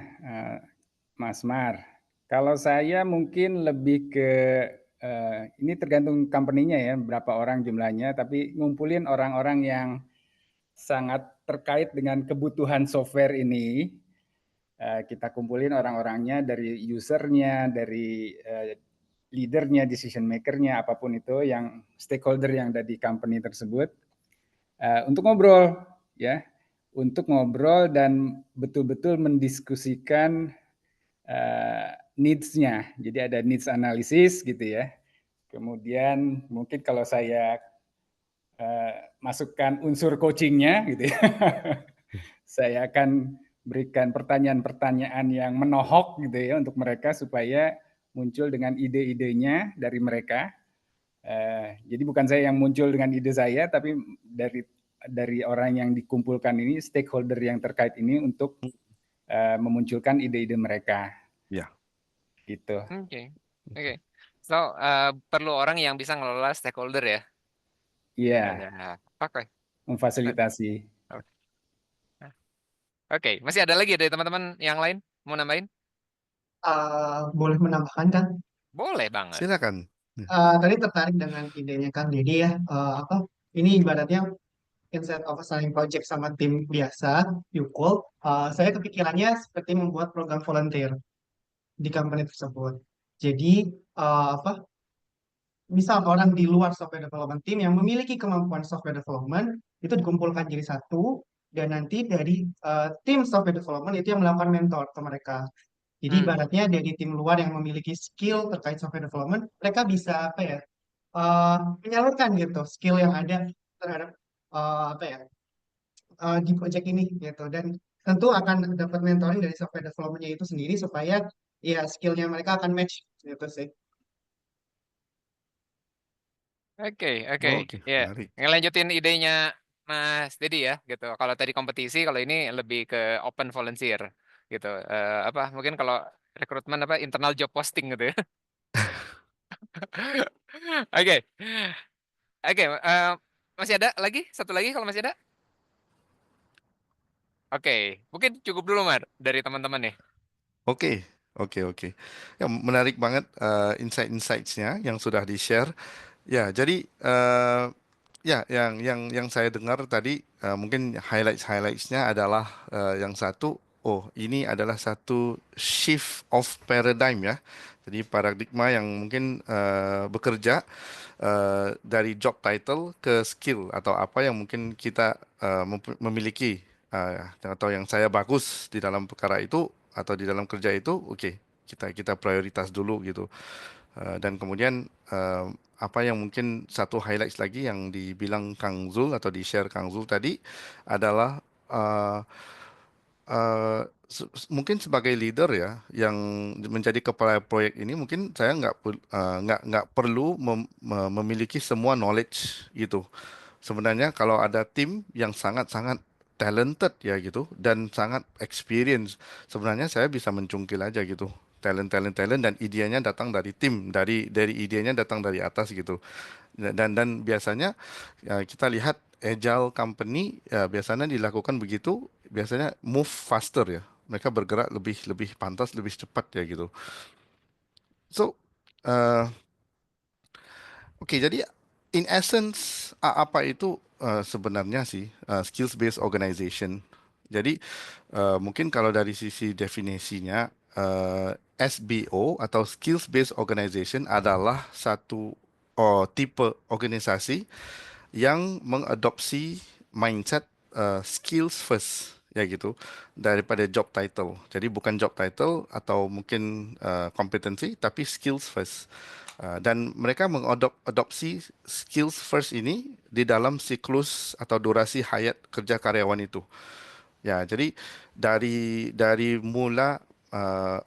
Mas Mar. Kalau saya mungkin lebih ke ini tergantung company-nya ya, berapa orang jumlahnya, tapi ngumpulin orang-orang yang sangat terkait dengan kebutuhan software ini. Kita kumpulin orang-orangnya dari usernya, dari leadernya, decision makernya, apapun itu yang stakeholder yang ada di company tersebut, untuk ngobrol ya. Untuk ngobrol dan betul-betul mendiskusikan needs-nya. Jadi ada needs analysis gitu ya. Kemudian mungkin kalau saya masukkan unsur coaching-nya gitu ya. Saya akan berikan pertanyaan-pertanyaan yang menohok gitu ya untuk mereka supaya muncul dengan ide-idenya dari mereka. Jadi bukan saya yang muncul dengan ide saya, tapi dari orang yang dikumpulkan ini, stakeholder yang terkait ini untuk memunculkan ide-ide mereka. Ya. Gitu. Oke. So, perlu orang yang bisa ngelola stakeholder ya. Iya. Oke. Memfasilitasi. Oke, masih ada lagi dari teman-teman yang lain mau nambahin? Boleh menambahkan kan? Boleh banget. Silakan. Tadi tertarik dengan idenya Kang Deddy ya. Apa ini ibaratnya instead of assigning project sama tim biasa, Yukul, saya kepikirannya seperti membuat program volunteer di company tersebut. Jadi apa? Misal orang di luar software development team yang memiliki kemampuan software development itu dikumpulkan jadi satu dan nanti dari tim software development itu yang melakukan mentor ke mereka. Jadi ibaratnya dari tim luar yang memiliki skill terkait software development, mereka bisa apa ya menyalurkan gitu skill yang ada terhadap apa ya di project ini gitu dan tentu akan dapat mentoring dari software development-nya itu sendiri supaya ya skillnya mereka akan match gitu sih. Oke. Oke, Ya, menarik. ngelanjutin idenya Mas Dedi ya, gitu. Kalau tadi kompetisi, kalau ini lebih ke open volunteer, gitu. Mungkin kalau rekrutmen internal job posting gitu ya. Oke, masih ada lagi? Satu lagi kalau masih ada? Oke, mungkin cukup dulu Mar dari teman-teman nih. Oke. Ya, menarik banget insight-insights-nya yang sudah di-share. Ya, jadi ya yang saya dengar tadi mungkin highlights-nya adalah yang satu, oh ini adalah satu shift of paradigm ya. Jadi paradigma yang mungkin bekerja dari job title ke skill atau apa yang mungkin kita memiliki atau yang saya bagus di dalam perkara itu atau di dalam kerja itu, kita prioritas dulu gitu. Dan kemudian apa yang mungkin satu highlights lagi yang dibilang Kang Zul atau di-share Kang Zul tadi adalah mungkin sebagai leader ya yang menjadi kepala proyek ini, mungkin saya nggak perlu memiliki semua knowledge gitu. Sebenarnya kalau ada tim yang sangat-sangat talented ya gitu dan sangat experience, sebenarnya saya bisa mencungkil aja gitu. Talent dan idenya datang dari tim, dari idenya datang dari atas gitu. Dan biasanya ya, kita lihat agile company ya, biasanya dilakukan begitu, biasanya move faster ya. Mereka bergerak lebih pantas, lebih cepat ya gitu. So, oke, jadi in essence apa itu sebenarnya sih skills based organization? Jadi mungkin kalau dari sisi definisinya SBO atau skills based organization adalah satu tipe organisasi yang mengadopsi mindset skills first ya gitu daripada job title. Jadi bukan job title atau mungkin kompetensi tapi skills first. Dan mereka mengadopsi skills first ini di dalam siklus atau durasi hayat kerja karyawan itu. Ya, jadi dari mula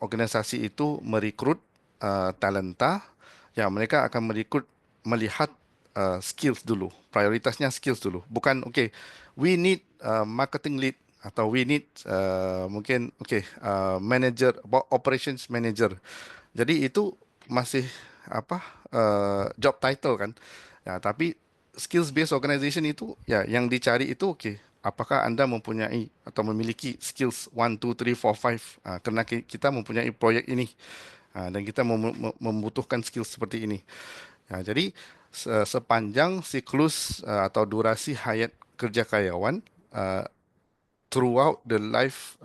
organisasi itu merekrut talenta, ya mereka akan merekrut melihat skills dulu, prioritasnya skills dulu. Bukan we need marketing lead atau we need mungkin manager, operations manager. Jadi itu masih apa job title kan. Ya, tapi skills based organization itu ya yang dicari itu apakah Anda mempunyai atau memiliki skills 1 2 3 4 5 karena kita mempunyai proyek ini dan kita membutuhkan skills seperti ini. Ya, jadi sepanjang siklus atau durasi hayat kerja karyawan throughout the life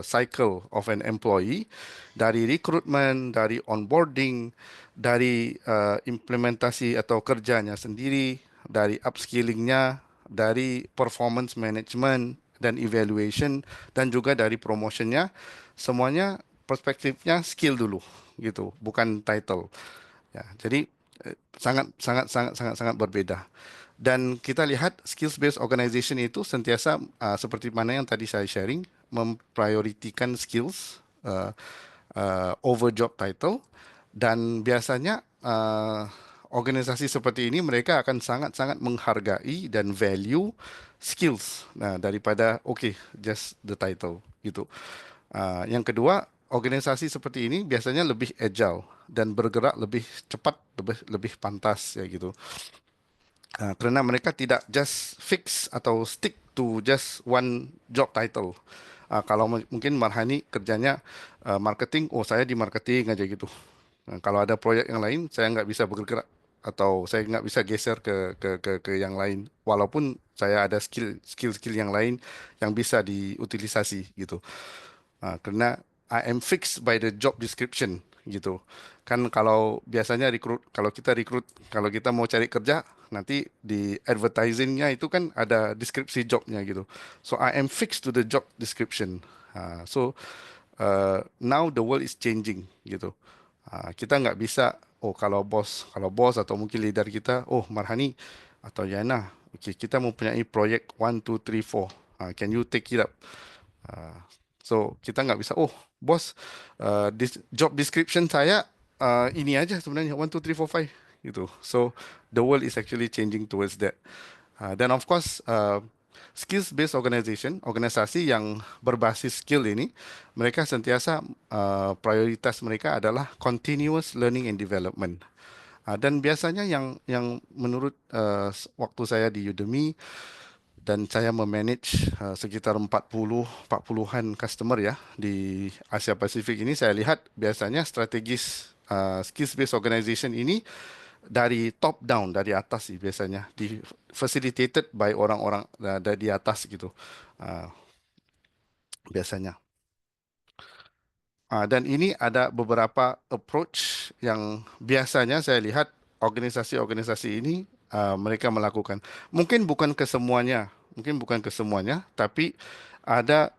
cycle of an employee, dari recruitment, dari onboarding, dari implementasi atau kerjanya sendiri, dari upskillingnya, dari performance management dan evaluation, dan juga dari promotionnya, semuanya perspektifnya skill dulu gitu, bukan title. Ya, jadi sangat berbeda. Dan kita lihat skills based organization itu sentiasa seperti mana yang tadi saya sharing, memprioritikan skills over job title, dan biasanya organisasi seperti ini mereka akan sangat-sangat menghargai dan value skills daripada just the title gitu. Yang kedua, organisasi seperti ini biasanya lebih agile dan bergerak lebih cepat, lebih pantas ya gitu. Kerana mereka tidak just fix atau stick to just one job title. Kalau mungkin Marhani kerjanya marketing, saya di marketing aja gitu. Kalau ada proyek yang lain, saya nggak bisa bergerak atau saya nggak bisa geser ke yang lain. Walaupun saya ada skill yang lain yang bisa diutilisasi gitu. Karena I am fixed by the job description gitu. Kan kalau biasanya kalau kita mau cari kerja, nanti di advertisingnya itu kan ada deskripsi jobnya gitu. So I am fixed to the job description. So now the world is changing gitu. Kita nggak bisa, kalau bos atau mungkin leader kita, Marhani atau Yana, kita mempunyai proyek 1 2 3 4. Can you take it up? So kita nggak bisa, bos, job description saya ini aja sebenarnya 1 2 3 4 5 gitu. So the world is actually changing towards that. Dan of course skills based organization, organisasi yang berbasis skill ini, mereka sentiasa prioritas mereka adalah continuous learning and development. Dan biasanya yang menurut waktu saya di Udemy, dan saya memanage sekitar 40-an customer ya di Asia Pasifik ini, saya lihat biasanya strategis skills based organization ini dari top down, dari atas sih biasanya, di facilitated by orang-orang dari atas gitu biasanya. Dan ini ada beberapa approach yang biasanya saya lihat organisasi-organisasi ini mereka melakukan. Mungkin bukan ke semuanya, tapi ada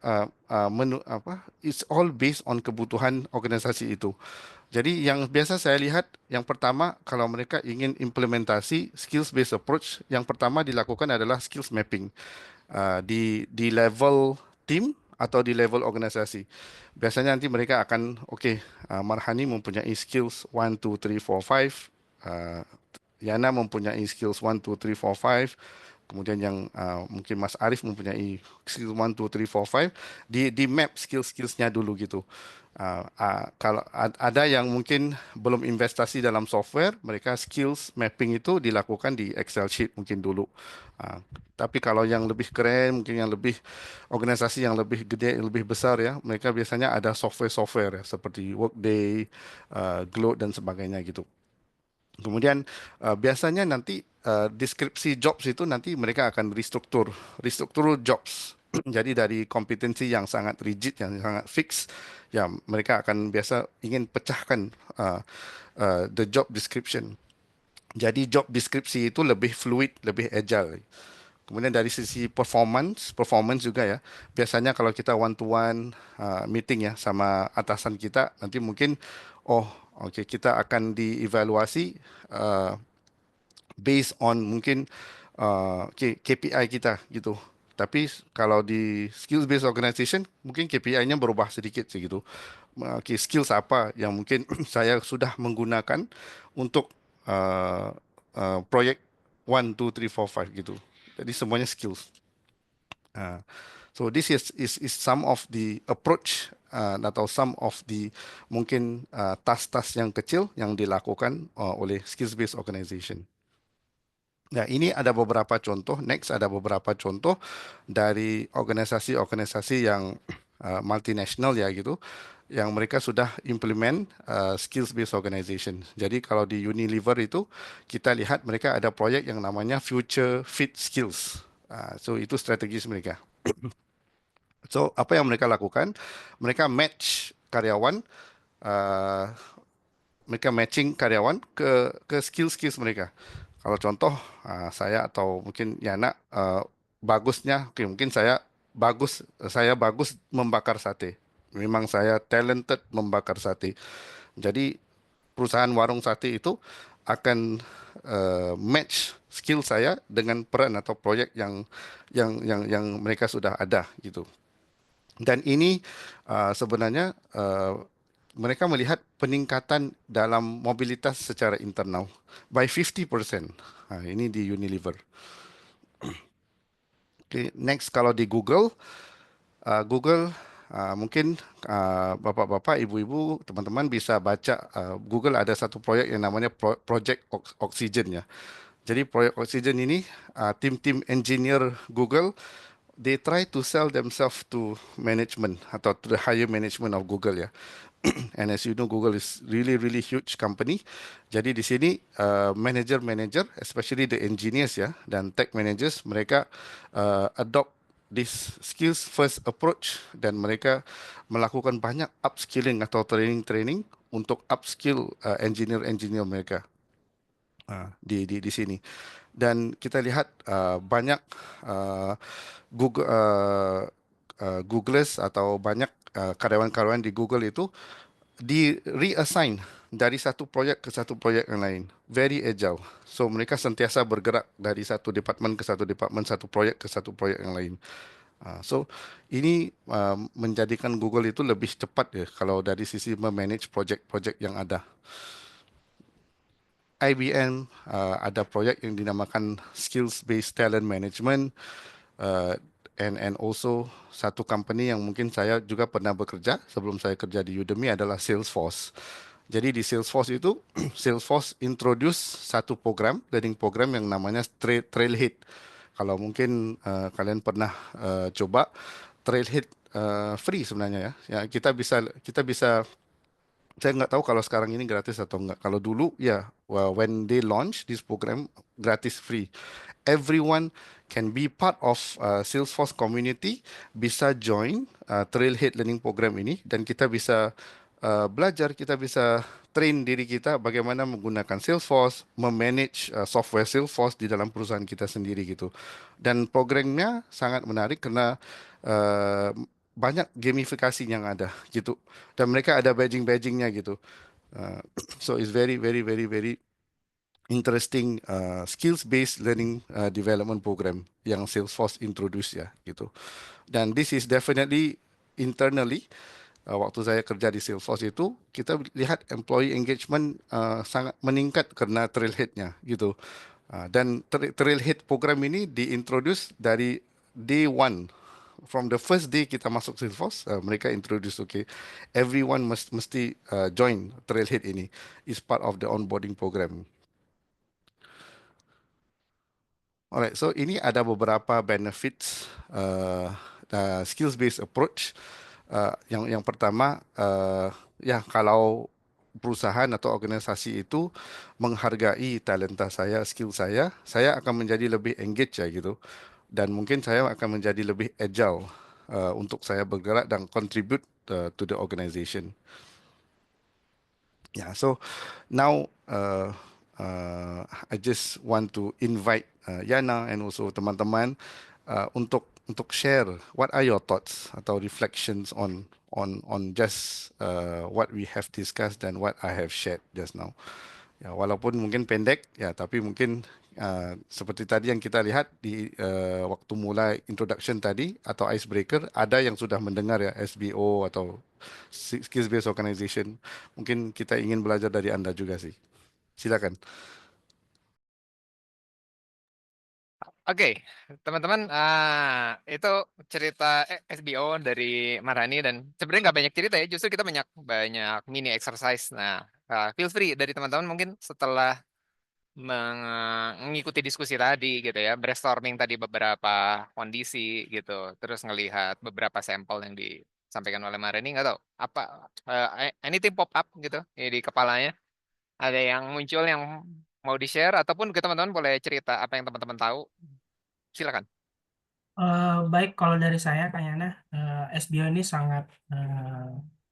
it's all based on kebutuhan organisasi itu. Jadi yang biasa saya lihat, yang pertama kalau mereka ingin implementasi skills based approach, yang pertama dilakukan adalah skills mapping di level tim atau di level organisasi. Biasanya nanti mereka akan Marhani mempunyai skills 1 2 3 4 5, Yana mempunyai skills 1 2 3 4 5. Kemudian yang mungkin Mas Arif mempunyai skill 1 2 3 4 5, di map skill-skillsnya dulu gitu. Kalau ada yang mungkin belum investasi dalam software, mereka skills mapping itu dilakukan di Excel sheet mungkin dulu. Tapi kalau yang lebih keren, mungkin yang lebih organisasi yang lebih gede, lebih besar ya, mereka biasanya ada software-software ya, seperti Workday, Gloat dan sebagainya gitu. Kemudian biasanya nanti deskripsi jobs itu nanti mereka akan restruktur jobs. Jadi dari kompetensi yang sangat rigid, yang sangat fix, ya mereka akan biasa ingin pecahkan the job description. Jadi job deskripsi itu lebih fluid, lebih agile. Kemudian dari sisi performance juga ya. Biasanya kalau kita one to one meeting ya sama atasan kita, nanti mungkin kita akan dievaluasi based on mungkin KPI kita gitu. Tapi kalau di skills based organization mungkin KPI-nya berubah sedikit sih gitu. Skills apa yang mungkin saya sudah menggunakan untuk proyek 1 2 3 4 5 gitu. Jadi semuanya skills. So this is some of the approach atau some of the mungkin task-task yang kecil yang dilakukan oleh skills based organization. Nah, ini ada beberapa contoh. Next ada beberapa contoh dari organisasi-organisasi yang multinational ya gitu, yang mereka sudah implement skills based organization. Jadi kalau di Unilever itu kita lihat mereka ada proyek yang namanya Future Fit Skills. So itu strategis mereka. So apa yang mereka lakukan? Mereka match karyawan, mereka matching karyawan ke skills mereka. Kalau contoh saya atau mungkin Yana bagusnya, mungkin saya bagus membakar sate. Memang saya talented membakar sate. Jadi perusahaan warung sate itu akan match skill saya dengan peran atau proyek yang mereka sudah ada gitu. Dan ini sebenarnya mereka melihat peningkatan dalam mobilitas secara internal by 50%. Ini di Unilever. Next kalau di Google, mungkin bapak-bapak, ibu-ibu, teman-teman bisa baca Google ada satu proyek yang namanya Project Oxygen ya. Jadi proyek Oxygen ini tim-tim engineer Google, they try to sell themselves to management atau to the higher management of Google ya. And as you know, Google is really huge company. Jadi di sini manager, especially the engineers ya dan tech managers, mereka adopt this skills first approach dan mereka melakukan banyak upskilling atau training untuk upskill engineer mereka di sini. Dan kita lihat banyak Googlers atau banyak karyawan-karyawan di Google itu di reassign dari satu proyek ke satu proyek yang lain. Very agile. So mereka sentiasa bergerak dari satu department ke satu department, satu proyek ke satu proyek yang lain. So ini menjadikan Google itu lebih cepat ya kalau dari sisi memanage projek-projek yang ada. IBM ada proyek yang dinamakan Skills Based Talent Management, and also satu company yang mungkin saya juga pernah bekerja sebelum saya kerja di Udemy adalah Salesforce. Jadi di Salesforce itu Salesforce introduce satu learning program yang namanya Trailhead. Kalau mungkin kalian pernah coba Trailhead, free sebenarnya ya. Ya kita bisa saya nggak tahu kalau sekarang ini gratis atau enggak. Kalau dulu ya, when they launch this program gratis free. Everyone can be part of Salesforce community, bisa join Trailhead Learning Program ini dan kita bisa belajar, kita bisa train diri kita bagaimana menggunakan Salesforce, memanage software Salesforce di dalam perusahaan kita sendiri gitu. Dan programnya sangat menarik karena uh, banyak gamifikasi yang ada gitu, dan mereka ada badgingnya gitu. So it's very interesting skills based learning development program yang Salesforce introduce ya gitu. Dan this is definitely internally, waktu saya kerja di Salesforce itu kita lihat employee engagement sangat meningkat karena Trailhead-nya gitu. Dan Trailhead program ini diintroduce dari day one. From the first day kita masuk Salesforce, mereka introduce, okay, everyone mesti join Trailhead ini. Is part of the onboarding program. Alright, so ini ada beberapa benefits skills based approach. Yang pertama, ya kalau perusahaan atau organisasi itu menghargai talenta saya, skill saya akan menjadi lebih engage ya gitu. Dan mungkin saya akan menjadi lebih agile untuk saya bergerak dan contribute to the organization. Yeah, so now I just want to invite Yana and also teman-teman untuk share what are your thoughts atau reflections on just what we have discussed and what I have shared just now. Ya, walaupun mungkin pendek ya, tapi mungkin seperti tadi yang kita lihat di waktu mulai introduction tadi atau icebreaker, ada yang sudah mendengar ya SBO atau skills based organization. Mungkin kita ingin belajar dari Anda juga sih. Silakan. Oke, teman-teman, itu cerita SBO dari Marhani, dan sebenarnya nggak banyak cerita ya, justru kita banyak mini exercise. Nah, feel free dari teman-teman mungkin setelah mengikuti diskusi tadi gitu ya, brainstorming tadi beberapa kondisi gitu, terus ngelihat beberapa sampel yang disampaikan oleh Marhani, nggak tahu apa anything pop up gitu ya di kepalanya, ada yang muncul yang mau di-share, ataupun ke teman-teman boleh cerita apa yang teman-teman tahu. Silakan. Baik, kalau dari saya Kak Yana, SBO ini sangat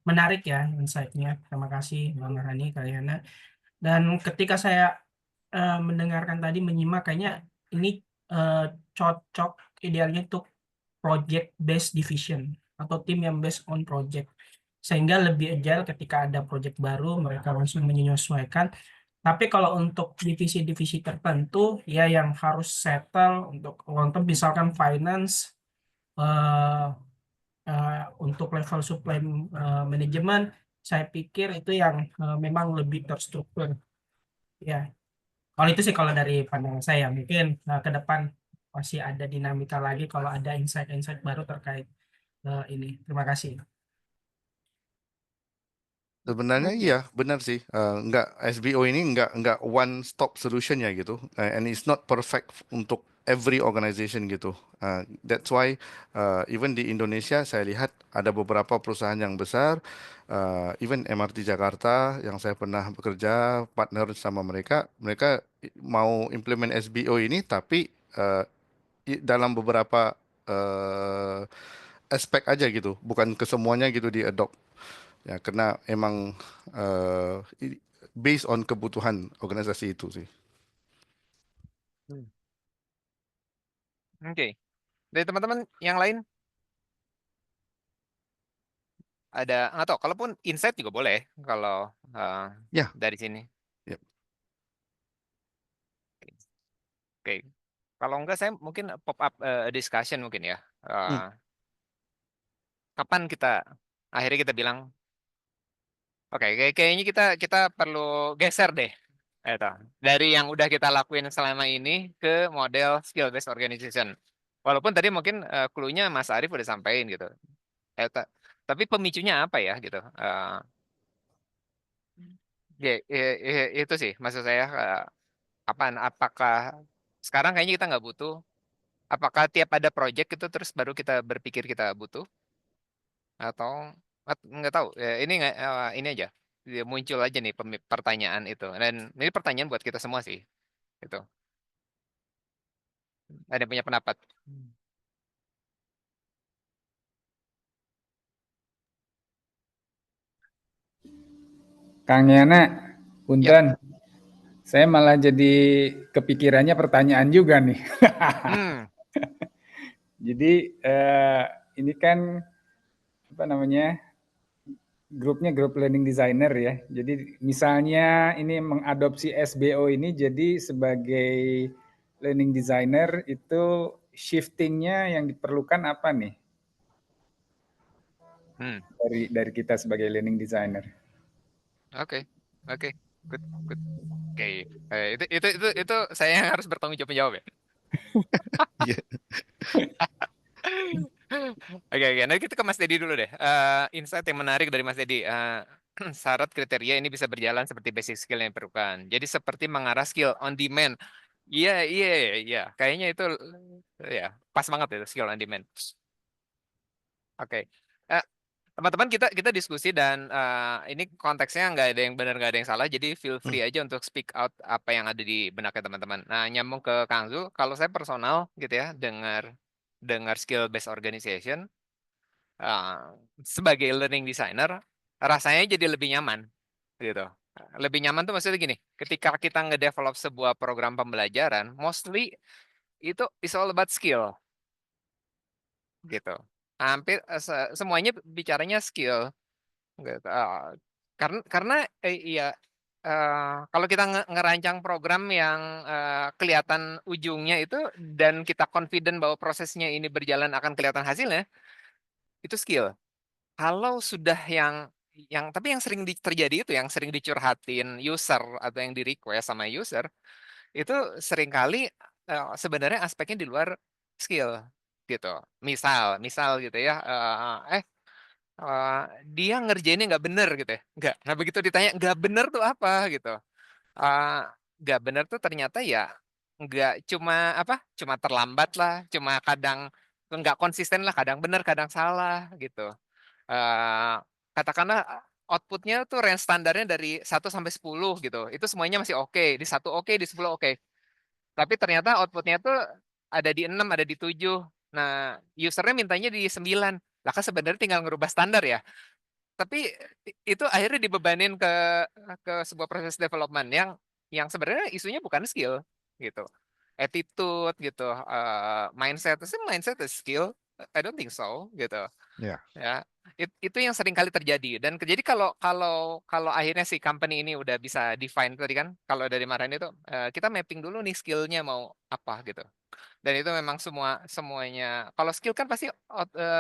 menarik ya insight-nya. Terima kasih Bang Rani, Kak Yana. Dan ketika saya mendengarkan tadi, menyimak, kayaknya ini cocok idealnya untuk project based division atau tim yang based on project, sehingga lebih agile ketika ada project baru mereka langsung menyesuaikan. Tapi kalau untuk divisi-divisi tertentu ya yang harus settle untuk misalkan finance, untuk level supply manajemen, saya pikir itu yang memang lebih terstruktur ya. Kalau itu sih kalau dari pandangan saya, mungkin ke depan masih ada dinamika lagi kalau ada insight-insight baru terkait ini. Terima kasih. Sebenarnya iya, benar sih. Enggak, SBO ini enggak one stop solution ya gitu. And it's not perfect untuk every organization gitu. That's why even di Indonesia saya lihat ada beberapa perusahaan yang besar, even MRT Jakarta yang saya pernah bekerja partner sama mereka mau implement SBO ini, tapi dalam beberapa aspek aja gitu, bukan kesemuanya gitu di adopt. Ya, karena emang based on kebutuhan organisasi itu sih. Oke. Dari teman-teman yang lain ada, nggak tahu, kalaupun insight juga boleh kalau Ya. dari sini. Yep. Oke. Kalau enggak saya mungkin pop up discussion mungkin ya. Kapan akhirnya kita bilang, oke, kayaknya kita perlu geser deh. Dari yang udah kita lakuin selama ini ke model skill based organization. Walaupun tadi mungkin clue-nya Mas Arief udah sampaikan gitu. Tapi pemicunya apa ya gitu. Itu sih maksud saya, apakah sekarang kayaknya kita nggak butuh, apakah tiap ada project itu terus baru kita berpikir kita butuh, atau nggak tahu ya, ini aja muncul aja nih pertanyaan itu, dan ini pertanyaan buat kita semua sih itu. Ada yang punya pendapat? Kang Yana, punten. Saya malah jadi kepikirannya pertanyaan juga nih. Jadi ini kan apa namanya, grupnya grup learning designer ya. Jadi misalnya ini mengadopsi SBO ini jadi sebagai learning designer itu shiftingnya yang diperlukan apa nih dari kita sebagai learning designer? Oke, good. Oke, itu saya yang harus bertanggung jawab ya. Iya. Oke. Nanti kita ke Mas Dedi dulu deh. Insight yang menarik dari Mas Dedi. Syarat kriteria ini bisa berjalan seperti basic skill yang diperlukan. Jadi seperti mengarah skill on demand. Iya. Kayaknya itu ya pas banget itu skill on demand. Oke. Teman-teman kita diskusi dan ini konteksnya nggak ada yang benar nggak ada yang salah. Jadi feel free aja untuk speak out apa yang ada di benaknya teman-teman. Nah, nyambung ke Kang Zul, kalau saya personal gitu ya dengar skill based organization sebagai learning designer rasanya jadi lebih nyaman gitu. Lebih nyaman tuh maksudnya gini, ketika kita ngedevelop sebuah program pembelajaran, mostly itu is all about skill gitu. Hampir semuanya bicaranya skill gitu. Karena iya kalau kita ngerancang program yang kelihatan ujungnya itu dan kita confident bahwa prosesnya ini berjalan akan kelihatan hasilnya, itu skill. Kalau sudah tapi yang sering terjadi itu yang sering dicurhatin user atau yang di request sama user itu seringkali sebenarnya aspeknya di luar skill gitu. Misal gitu ya, dia ngerjainnya nggak bener gitu ya, nggak. Nah begitu ditanya nggak bener tuh apa gitu, nggak bener tuh ternyata ya nggak cuma terlambat lah, cuma kadang nggak konsisten lah, kadang bener kadang salah gitu. eh Katakanlah outputnya tuh range standarnya dari 1 sampai 10 gitu. Itu semuanya masih oke. Di 1 oke, di 10 oke. Tapi ternyata outputnya tuh ada di 6, ada di 7. Nah, usernya mintanya di 9. Lah kan sebenarnya tinggal ngerubah standar ya. Tapi itu akhirnya dibebanin ke sebuah proses development yang sebenarnya isunya bukan skill gitu. Attitude gitu, mindset is skill. I don't think so gitu. Ya. Ya, itu yang sering kali terjadi. Dan jadi kalau akhirnya si company ini udah bisa define tadi kan, kalau dari Marani itu kita mapping dulu nih skillnya mau apa gitu. Dan itu memang semuanya. Kalau skill kan pasti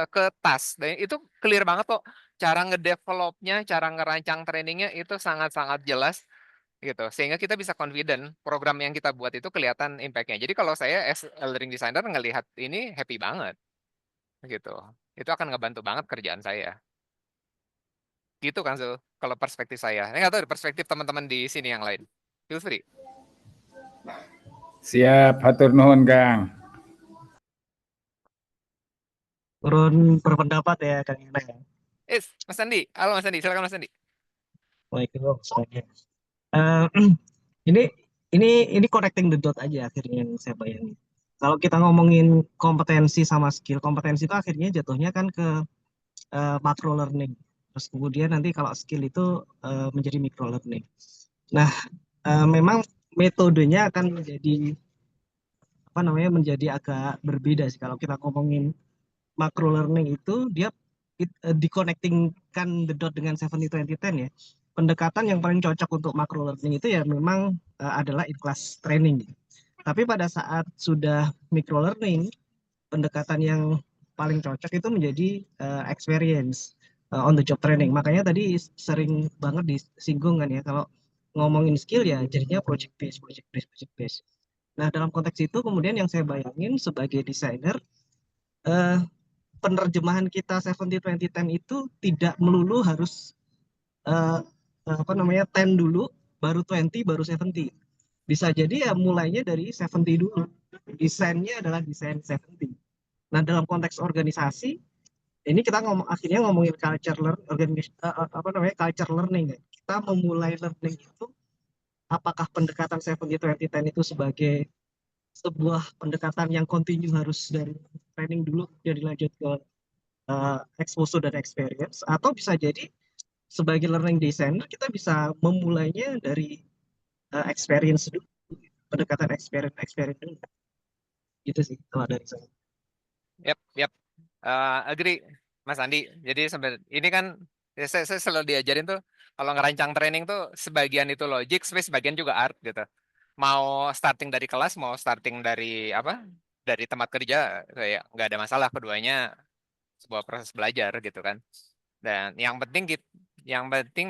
ke task. Dan itu clear banget kok. Cara ngedevelopnya, cara ngerancang trainingnya itu sangat-sangat jelas gitu. Sehingga kita bisa confident program yang kita buat itu kelihatan impact-nya. Jadi kalau saya as a learning designer ngelihat ini happy banget gitu. Itu akan ngebantu banget kerjaan saya. Gitu kan Zul, kalau perspektif saya. Ini nggak tahu perspektif teman-teman di sini yang lain. Feel free. Siap, hatur nuhun Kang. Turun berpendapat ya Kang Yana ya. Mas Andi. Halo Mas Andi, silakan Mas Andi. Waalaikumsalam. semuanya. Ini connecting the dot aja akhirnya yang saya bayangin. Kalau kita ngomongin kompetensi sama skill, kompetensi itu akhirnya jatuhnya kan ke macro learning. Terus kemudian nanti kalau skill itu menjadi micro learning. Nah, memang metodenya akan menjadi agak berbeda sih. Kalau kita ngomongin macro learning itu dia di-connectingkan the dot dengan 70-20-10 ya. Pendekatan yang paling cocok untuk macro learning itu ya memang adalah in-class training. Tapi pada saat sudah micro learning, pendekatan yang paling cocok itu menjadi experience on the job training. Makanya tadi sering banget disinggung kan ya, kalau ngomongin skill ya jadinya project based. Nah, dalam konteks itu kemudian yang saya bayangin sebagai desainer, penerjemahan kita 70-20-10 itu tidak melulu harus 10 dulu, baru 20, baru 70. Bisa jadi ya mulainya dari 70 dulu. Desainnya adalah desain 70. Nah, dalam konteks organisasi, ini kita akhirnya ngomongin culture learning ya. Kita memulai learning itu, apakah pendekatan 70-20-10 itu sebagai sebuah pendekatan yang kontinu harus dari training dulu jadi lanjut ke exposure dan experience, atau bisa jadi sebagai learning designer kita bisa memulainya dari experience dulu, pendekatan experience dulu. Gitu sih kalau dari saya. Yap. Agree, Mas Andi. Jadi ini kan ya saya selalu diajarin tuh kalau ngerancang training tuh sebagian itu logic, sebagian juga art gitu. Mau starting dari kelas, mau starting dari apa? Dari tempat kerja, kayak nggak ada masalah, keduanya sebuah proses belajar gitu kan. Dan yang penting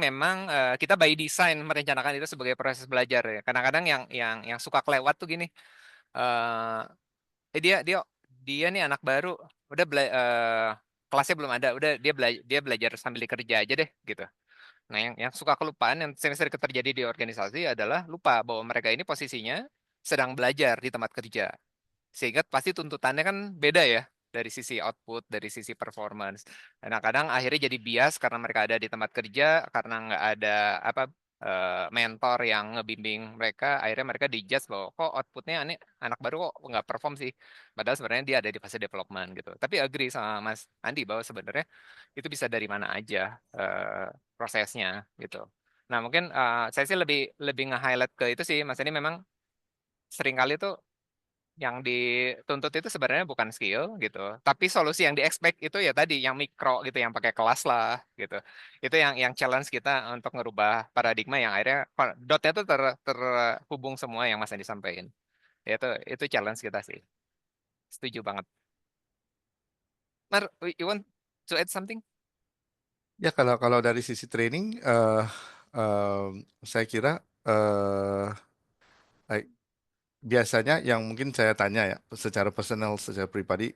memang kita by design merencanakan itu sebagai proses belajar ya. Kadang-kadang yang suka kelewat tuh gini. Dia nih anak baru, udah kelasnya belum ada, udah dia belajar sambil kerja aja deh gitu. Nah, yang suka kelupaan yang sering-sering terjadi di organisasi adalah lupa bahwa mereka ini posisinya sedang belajar di tempat kerja. Sehingga pasti tuntutannya kan beda ya dari sisi output, dari sisi performance. Nah, kadang akhirnya jadi bias karena mereka ada di tempat kerja, karena nggak ada apa mentor yang ngebimbing mereka, akhirnya mereka dijudge bahwa kok outputnya anak baru kok nggak perform sih. Padahal sebenarnya dia ada di fase development gitu. Tapi agree sama Mas Andi bahwa sebenarnya itu bisa dari mana aja prosesnya gitu. Nah, mungkin saya sih lebih lebih nge-highlight ke itu sih, Mas Andi memang seringkali tuh yang dituntut itu sebenarnya bukan skill gitu, tapi solusi yang di-expect itu ya tadi yang mikro gitu, yang pakai kelas lah gitu. Itu yang challenge kita untuk ngerubah paradigma yang akhirnya dotnya tuh terhubung semua yang Mas Andi sampaikan. Itu challenge kita sih. Setuju banget. Mar, you want to add something? Ya kalau dari sisi training, saya kira like, biasanya yang mungkin saya tanya ya secara personal, secara pribadi,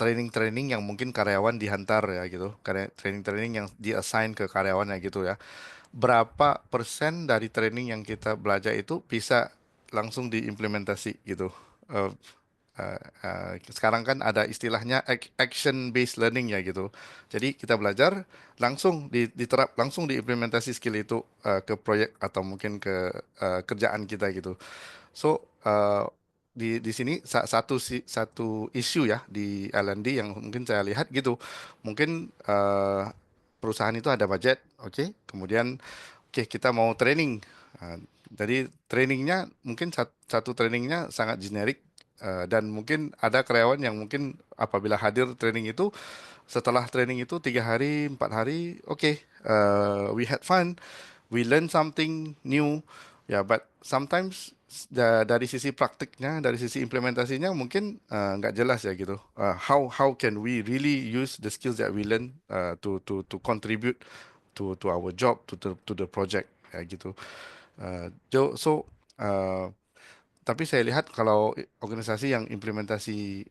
training-training yang mungkin karyawan dihantar ya gitu, training-training yang di-assign ke karyawan ya gitu ya. Berapa persen dari training yang kita belajar itu bisa langsung diimplementasi gitu? Eh, Sekarang kan ada istilahnya action based learning ya gitu. Jadi kita belajar langsung diterap, langsung diimplementasi skill itu ke proyek atau mungkin ke kerjaan kita gitu. So di sini satu isu ya di L&D yang mungkin saya lihat gitu. Mungkin perusahaan itu ada budget, oke. Kemudian oke kita mau training. Jadi trainingnya mungkin satu trainingnya sangat generik, dan mungkin ada karyawan yang mungkin apabila hadir training itu, setelah training itu 3 hari 4 hari, oke, we had fun, we learn something new, ya, but sometimes dari sisi praktiknya, dari sisi implementasinya mungkin nggak jelas ya gitu. How can we really use the skills that we learn to contribute to our job, to the project ya gitu. Uh, tapi saya lihat kalau organisasi yang implementasi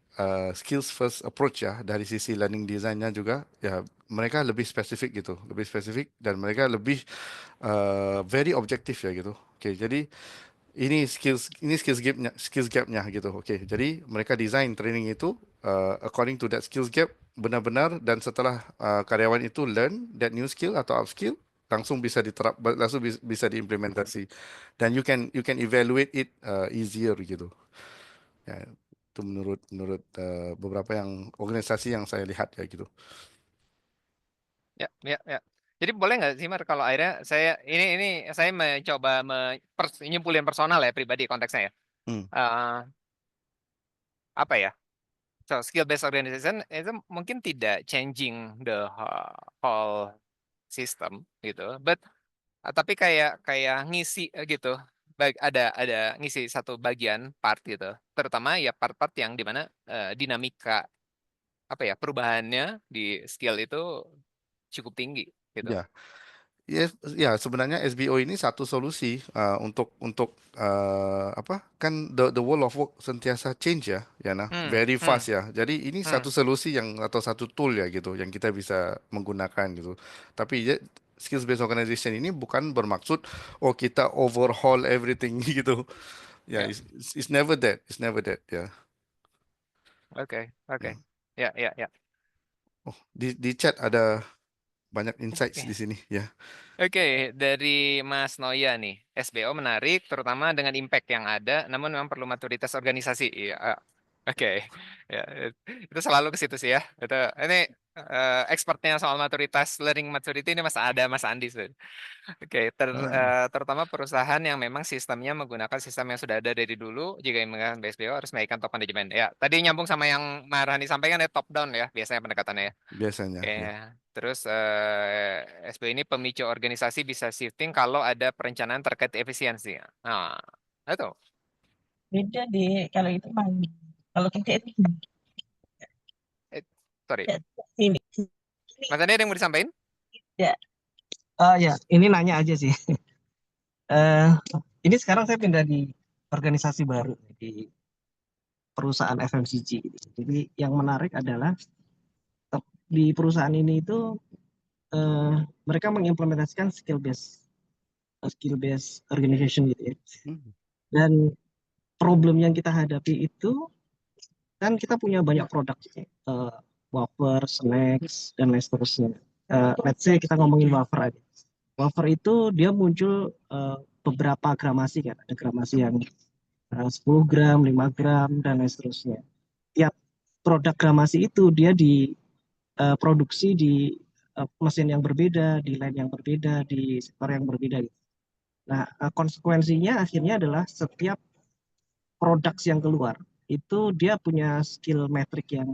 skills first approach ya dari sisi learning design-nya juga ya mereka lebih spesifik gitu, lebih spesifik dan mereka lebih very objektif ya gitu. Oke, jadi ini skills gapnya gitu. Oke, jadi mereka desain training itu according to that skills gap benar-benar, dan setelah karyawan itu learn that new skill atau upskill langsung bisa diterap, langsung bisa diimplementasi, dan you can evaluate it easier gitu. Ya, itu menurut beberapa yang organisasi yang saya lihat ya gitu. Ya. Jadi boleh nggak sih Mar kalau akhirnya ini saya mencoba nyimpulin personal ya, pribadi konteksnya ya. Apa ya? So skill based organization itu mungkin tidak changing the whole system gitu, but tapi kayak ngisi gitu. Ada ngisi satu bagian part gitu. Terutama ya part-part yang dimana dinamika apa ya perubahannya di skill itu cukup tinggi gitu. Ya. Ya, sebenarnya SBO ini satu solusi untuk apa? Kan the world of work sentiasa change ya, nah, very fast ya. Jadi ini satu solusi yang atau satu tool ya gitu yang kita bisa menggunakan gitu. Tapi ya, skills based organization ini bukan bermaksud oh kita overhaul everything gitu. Ya, it's never that. It's never that ya. Oke. Ya. Oh, di chat ada banyak insights di sini ya. Oke, dari Mas Noya nih, SBO menarik, terutama dengan impact yang ada, namun memang perlu maturitas organisasi. Iya, oke, ya, itu selalu ke situ sih ya. Ini expertnya soal learning maturity ini Mas Andi. Oke, terutama perusahaan yang memang sistemnya menggunakan sistem yang sudah ada dari dulu, jika yang menggunakan BSPO harus menaikkan top manajemen. Ya, tadi nyambung sama yang Marhani sampaikan ya, top down ya, biasanya pendekatannya ya. Biasanya. Oke, Ya. terus SPO ini pemicu organisasi bisa shifting kalau ada perencanaan terkait efisiensi. Nah, itu. Beda deh kalau itu mah. Kalau kita itu Sorry, ini. Mas Andi ada yang mau disampaikan? Ya. Ya, ini nanya aja sih. Ini sekarang saya pindah di organisasi baru di perusahaan FMCG. Jadi yang menarik adalah di perusahaan ini itu mereka mengimplementasikan skill based organization gitu ya. Dan problem yang kita hadapi itu kan kita punya banyak produk, wafer, snacks, dan lain seterusnya. Let's say kita ngomongin wafer aja. Wafer itu dia muncul beberapa gramasi kan, ada gramasi yang 10 gram, 5 gram, dan lain seterusnya. Tiap produk gramasi itu dia diproduksi di mesin yang berbeda, di line yang berbeda, di sektor yang berbeda. Nah, konsekuensinya akhirnya adalah setiap produk yang keluar itu dia punya skill metrik yang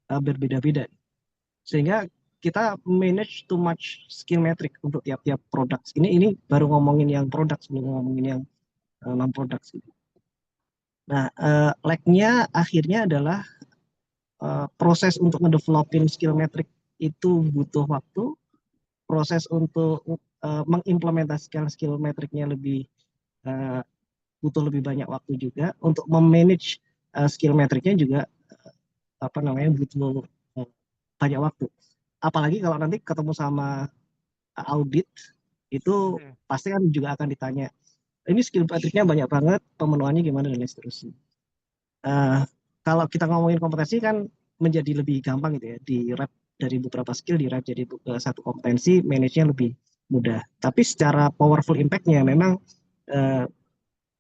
berbeda-beda. Sehingga kita manage too much skill metric untuk tiap-tiap produk. Ini baru ngomongin yang produk, sebelum ngomongin yang non-produk. Nah, lag-nya akhirnya adalah proses untuk ngedevelopin skill metric itu butuh waktu, proses untuk mengimplementasikan skill metriknya butuh lebih banyak waktu juga, untuk memanage skill metriknya juga butuh banyak waktu. Apalagi kalau nanti ketemu sama audit, itu pasti kan juga akan ditanya, ini skill metriknya banyak banget, pemenuhannya gimana, dan lain seterusnya. Kalau kita ngomongin kompetensi kan menjadi lebih gampang gitu ya, di wrap dari beberapa skill, di wrap jadi satu kompetensi, manage-nya lebih mudah. Tapi secara powerful impact-nya memang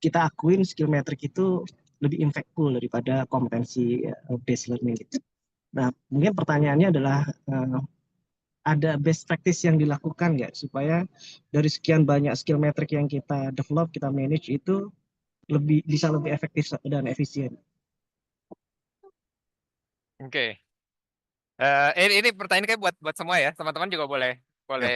kita akuin skill metrik itu lebih impactful daripada kompetensi based learning gitu. Nah, mungkin pertanyaannya adalah ada best practice yang dilakukan nggak supaya dari sekian banyak skill metric yang kita develop, kita manage itu bisa lebih efektif dan efisien. Oke. Ini pertanyaan kayak buat semua ya, teman-teman juga boleh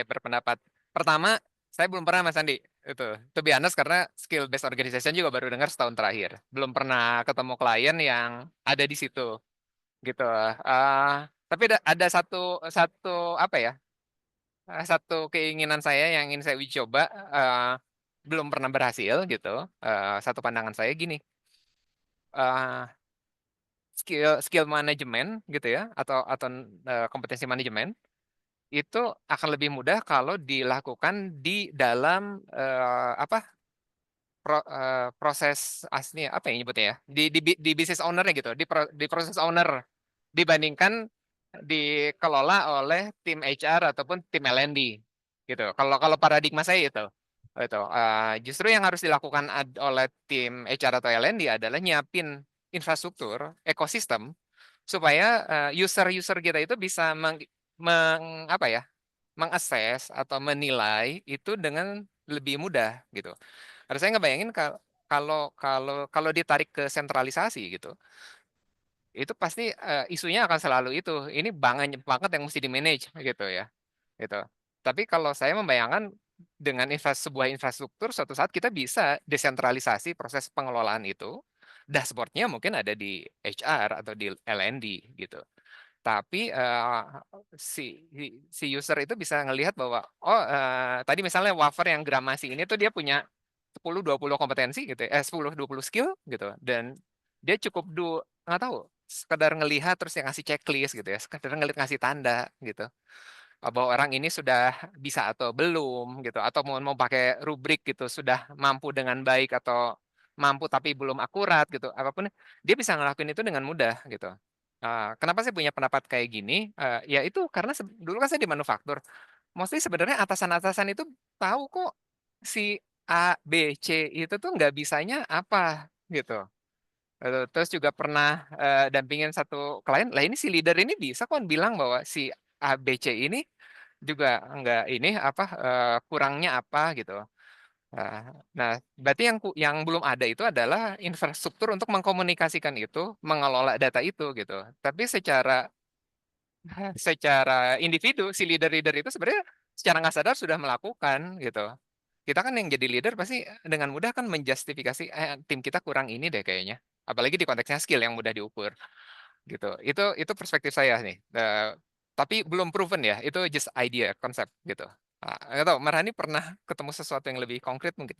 berpendapat. Pertama, saya belum pernah Mas Andi itu. To be honest, karena skill based organization juga baru dengar setahun terakhir. Belum pernah ketemu klien yang ada di situ, gitu. Tapi ada satu apa ya? Satu keinginan saya yang ingin saya uji coba, belum pernah berhasil gitu. Satu pandangan saya gini. Skill manajemen gitu ya, atau kompetensi manajemen itu akan lebih mudah kalau dilakukan di dalam proses asli, apa yang nyebutnya ya, di business owner-nya gitu, di proses owner, dibandingkan dikelola oleh tim HR ataupun tim L&D gitu. Kalau paradigma saya itu justru yang harus dilakukan oleh tim HR atau L&D adalah nyiapin infrastruktur ekosistem supaya user kita itu bisa mengakses atau menilai itu dengan lebih mudah gitu. Harus saya ngebayangin kalau ditarik ke sentralisasi gitu, itu pasti isunya akan selalu itu. Ini banget yang mesti di manage gitu ya, gitu. Tapi kalau saya membayangkan dengan sebuah infrastruktur, suatu saat kita bisa desentralisasi proses pengelolaan itu. Dashboardnya mungkin ada di HR atau di L&D gitu. Tapi si user itu bisa ngelihat bahwa tadi misalnya wafer yang gramasi ini tuh dia punya 10-20 kompetensi gitu ya, 10-20 skill gitu, dan dia cukup nggak tahu, sekedar ngelihat terus yang ngasih checklist gitu ya, sekedar ngasih tanda gitu, bahwa orang ini sudah bisa atau belum gitu, atau mau pakai rubrik gitu, sudah mampu dengan baik atau mampu tapi belum akurat gitu, apapun dia bisa ngelakuin itu dengan mudah gitu. Kenapa saya punya pendapat kayak gini? Ya itu karena dulu kan saya di manufaktur, mostly sebenarnya atasan-atasan itu tahu kok si A, B, C itu tuh nggak bisanya apa gitu. Terus juga pernah dampingin satu klien, lah ini si leader ini bisa kok bilang bahwa si ABC ini juga enggak ini apa kurangnya apa gitu. Nah, berarti yang belum ada itu adalah infrastruktur untuk mengkomunikasikan itu, mengelola data itu gitu. Tapi secara individu si leader-leader itu sebenarnya secara nggak sadar sudah melakukan gitu. Kita kan yang jadi leader pasti dengan mudah kan menjustifikasi tim kita kurang ini deh kayaknya. Apalagi di konteksnya skill yang mudah diukur gitu. Itu perspektif saya nih. Tapi belum proven ya. Itu just idea, konsep gitu. Nggak tahu, Marhani pernah ketemu sesuatu yang lebih konkret mungkin?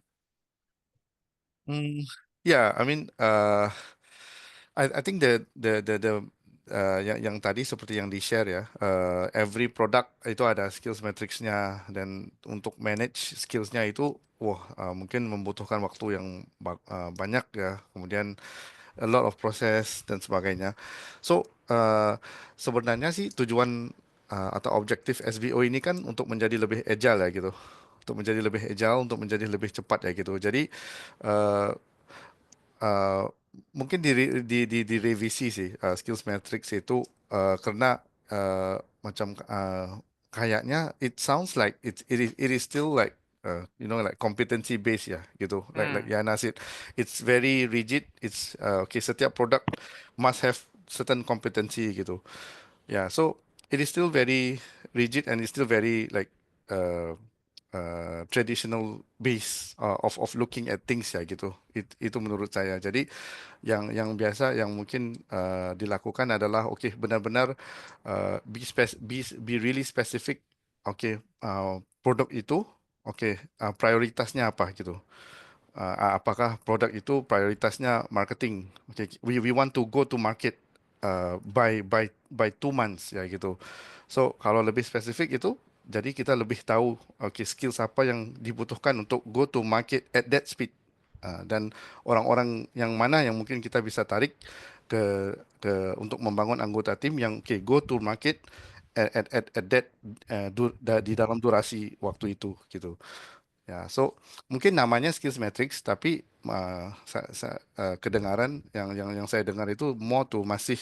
Yeah, I mean, I think yang tadi seperti yang di share ya, every product itu ada skills matrix-nya, dan untuk manage skills-nya itu, mungkin membutuhkan waktu yang banyak ya, kemudian a lot of process dan sebagainya. So sebenarnya sih tujuan atau objektif SBO ini kan untuk menjadi lebih agile ya gitu, untuk menjadi lebih agile, untuk menjadi lebih cepat ya gitu. Jadi uh, uh, mungkin direvisi sih skills matrix itu, karena macam kayaknya it sounds like it is still like like competency based ya gitu, like Yana said, it's very rigid. It's okay, setiap produk must have certain competency gitu. Yeah, so it is still very rigid, and it's still very like uh, traditional base of looking at things ya gitu. Itu menurut saya. Jadi yang biasa yang mungkin dilakukan adalah benar-benar be really specific. Produk itu prioritasnya apa gitu. Apakah produk itu prioritasnya marketing? We want to go to market by 2 months ya gitu. So kalau lebih spesifik itu, jadi kita lebih tahu skills apa yang dibutuhkan untuk go to market at that speed. Dan orang-orang yang mana yang mungkin kita bisa tarik untuk membangun anggota tim yang go to market at that di dalam durasi waktu itu gitu. Ya, so mungkin namanya skills matrix, tapi kedengaran yang saya dengar itu more to masih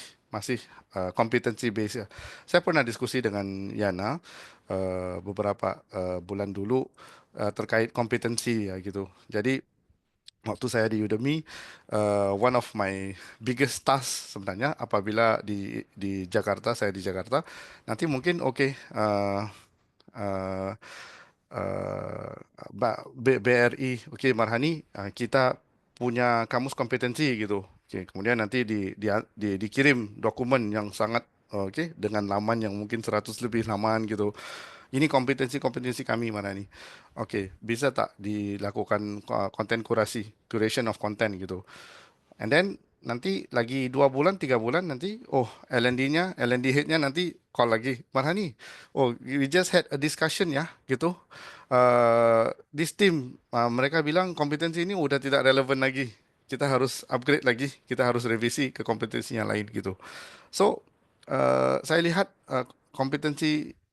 competency based ya. Saya pernah diskusi dengan Yana beberapa bulan dulu terkait kompetensi ya gitu. Jadi waktu saya di Udemy, one of my biggest task sebenarnya apabila di Jakarta, saya di Jakarta, nanti mungkin uh, BRI, Marhani, kita punya kamus kompetensi gitu. Kemudian nanti dikirim dokumen yang sangat dengan laman yang mungkin 100 lebih laman gitu. Ini kompetensi-kompetensi kami Marhani. Bisa tak dilakukan konten kurasi, curation of content gitu. And then nanti lagi 2 bulan, 3 bulan nanti, L&D headnya nanti call lagi, Marhani, we just had a discussion ya, gitu. This team, mereka bilang kompetensi ini udah tidak relevan lagi. Kita harus upgrade lagi, kita harus revisi ke kompetensi yang lain gitu. So, saya lihat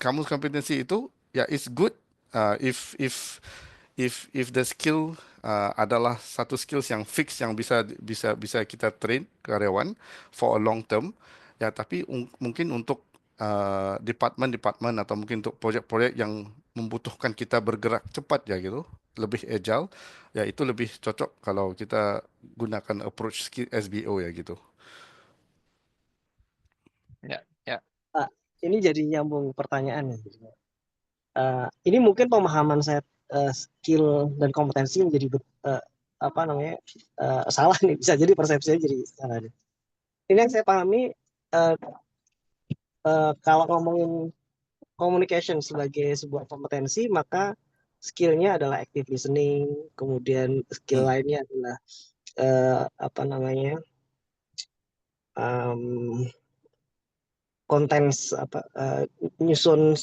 kamus kompetensi itu ya it's good if the skill adalah satu skills yang fix yang bisa kita train karyawan for a long term ya, tapi mungkin untuk department atau mungkin untuk proyek-proyek yang membutuhkan kita bergerak cepat ya gitu, lebih agile ya, itu lebih cocok kalau kita gunakan approach skill SBO ya gitu. Ya, ya. Ini jadi nyambung pertanyaan. Ini mungkin pemahaman saya skill dan kompetensi menjadi salah nih, bisa jadi persepsinya jadi salah. Ini yang saya pahami, kalau ngomongin communication sebagai sebuah kompetensi, maka skillnya adalah active listening, kemudian skill lainnya adalah kontens nyusun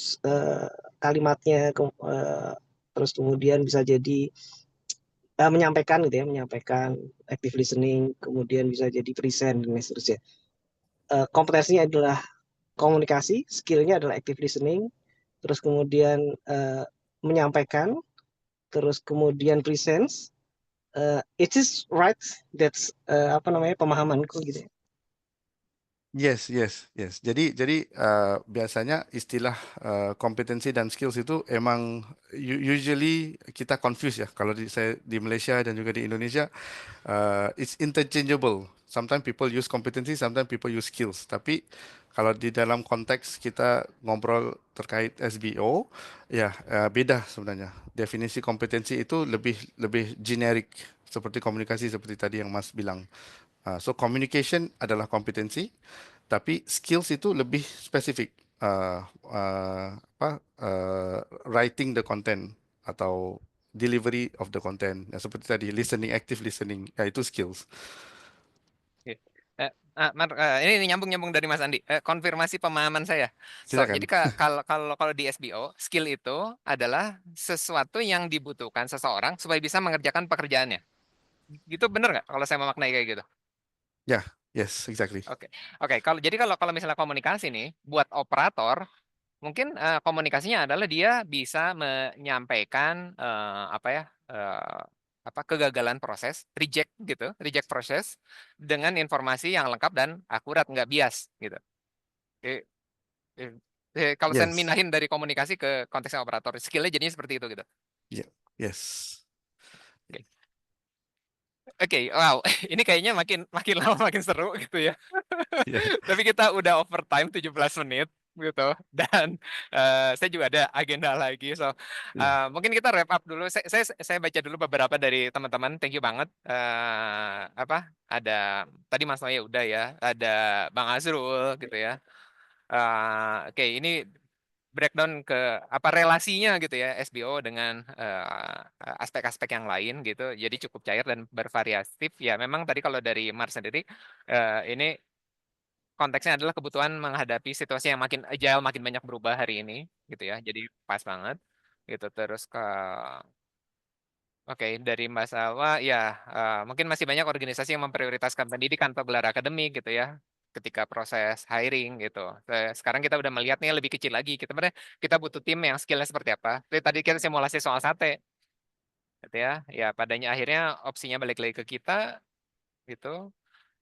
kalimatnya, terus kemudian bisa jadi menyampaikan gitu ya, menyampaikan active listening, kemudian bisa jadi present dan seterusnya. Kompetensinya adalah komunikasi, skillnya adalah active listening, terus kemudian menyampaikan, terus kemudian presence, it is right, that's apa namanya, pemahamanku gitu ya. Yes, yes, yes. Jadi biasanya istilah kompetensi dan skills itu emang usually kita confuse ya. Kalau saya di Malaysia dan juga di Indonesia, it's interchangeable. Sometimes people use competency, sometimes people use skills. Tapi kalau di dalam konteks kita ngobrol terkait SBO, ya beda sebenarnya. Definisi kompetensi itu lebih generik seperti komunikasi seperti tadi yang Mas bilang. So communication adalah kompetensi, tapi skills itu lebih spesifik. Writing the content atau delivery of the content. Ya, seperti tadi listening, active listening, ya itu skills. Oke. Mar, ini nyambung dari Mas Andi. Konfirmasi pemahaman saya. Silakan. Jadi kalau di SBO, skill itu adalah sesuatu yang dibutuhkan seseorang supaya bisa mengerjakan pekerjaannya. Gitu bener nggak? Kalau saya memaknai kayak gitu. Ya, yes, exactly. Oke. Kalau misalnya komunikasi nih, buat operator mungkin komunikasinya adalah dia bisa menyampaikan kegagalan proses, reject proses dengan informasi yang lengkap dan akurat, nggak bias gitu. Kalau saya Yes. minahin dari komunikasi ke konteksnya operator, skillnya jadinya seperti itu gitu. Yeah. Yes. Oke, wow, ini kayaknya makin lama makin seru gitu ya. Yeah. Tapi kita udah overtime 17 menit gitu, dan saya juga ada agenda lagi, so mungkin kita wrap up dulu. Saya baca dulu beberapa dari teman-teman. Thank you banget. Ada tadi Mas Noya udah ya, ada Bang Azrul gitu ya. Oke, ini breakdown ke apa relasinya gitu ya SBO dengan aspek-aspek yang lain gitu. Jadi cukup cair dan bervariatif. Ya memang tadi kalau dari Mars sendiri ini konteksnya adalah kebutuhan menghadapi situasi yang makin agile, makin banyak berubah hari ini gitu ya. Jadi pas banget gitu. Terus dari Mbak Salwa ya mungkin masih banyak organisasi yang memprioritaskan pendidikan atau gelar akademik gitu ya ketika proses hiring gitu. Sekarang kita udah melihat nih lebih kecil lagi. Kita butuh tim yang skillnya seperti apa. Tadi kita simulasi soal sate gitu ya. Ya padanya akhirnya opsinya balik lagi ke kita gitu.